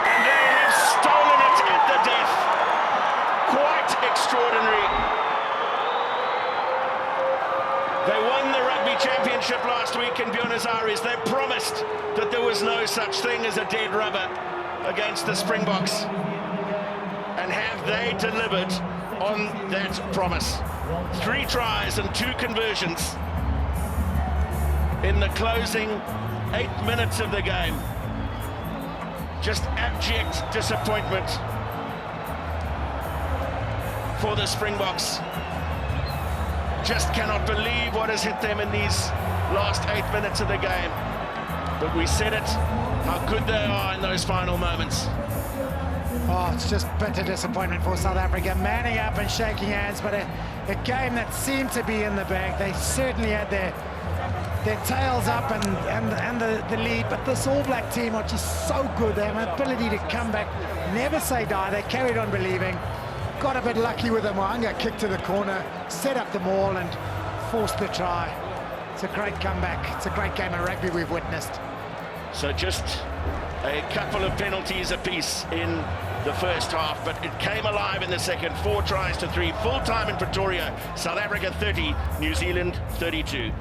And they have stolen it at the death. Quite extraordinary. They won the Rugby Championship last week in Buenos Aires. They promised that there was no such thing as a dead rubber against the Springboks. And have they delivered on that promise? 3 tries and 2 conversions in the closing 8 minutes of the game. Just abject disappointment for the Springboks. Just cannot believe what has hit them in these last 8 minutes of the game. But we said it, how good they are in those final moments. Oh, it's just bitter disappointment for South Africa. Manning up and shaking hands, but a game that seemed to be in the bag. They certainly had their their tails up and the lead, but this All Black team are just so good. They have an ability to come back, never say die. They carried on believing. Got a bit lucky with the Moanga kick to the corner, set up the maul and forced the try. It's a great comeback. It's a great game of rugby we've witnessed. So just a couple of penalties apiece in the first half, but it came alive in the second. 4 tries to 3, full time in Pretoria. South Africa 30, New Zealand 32.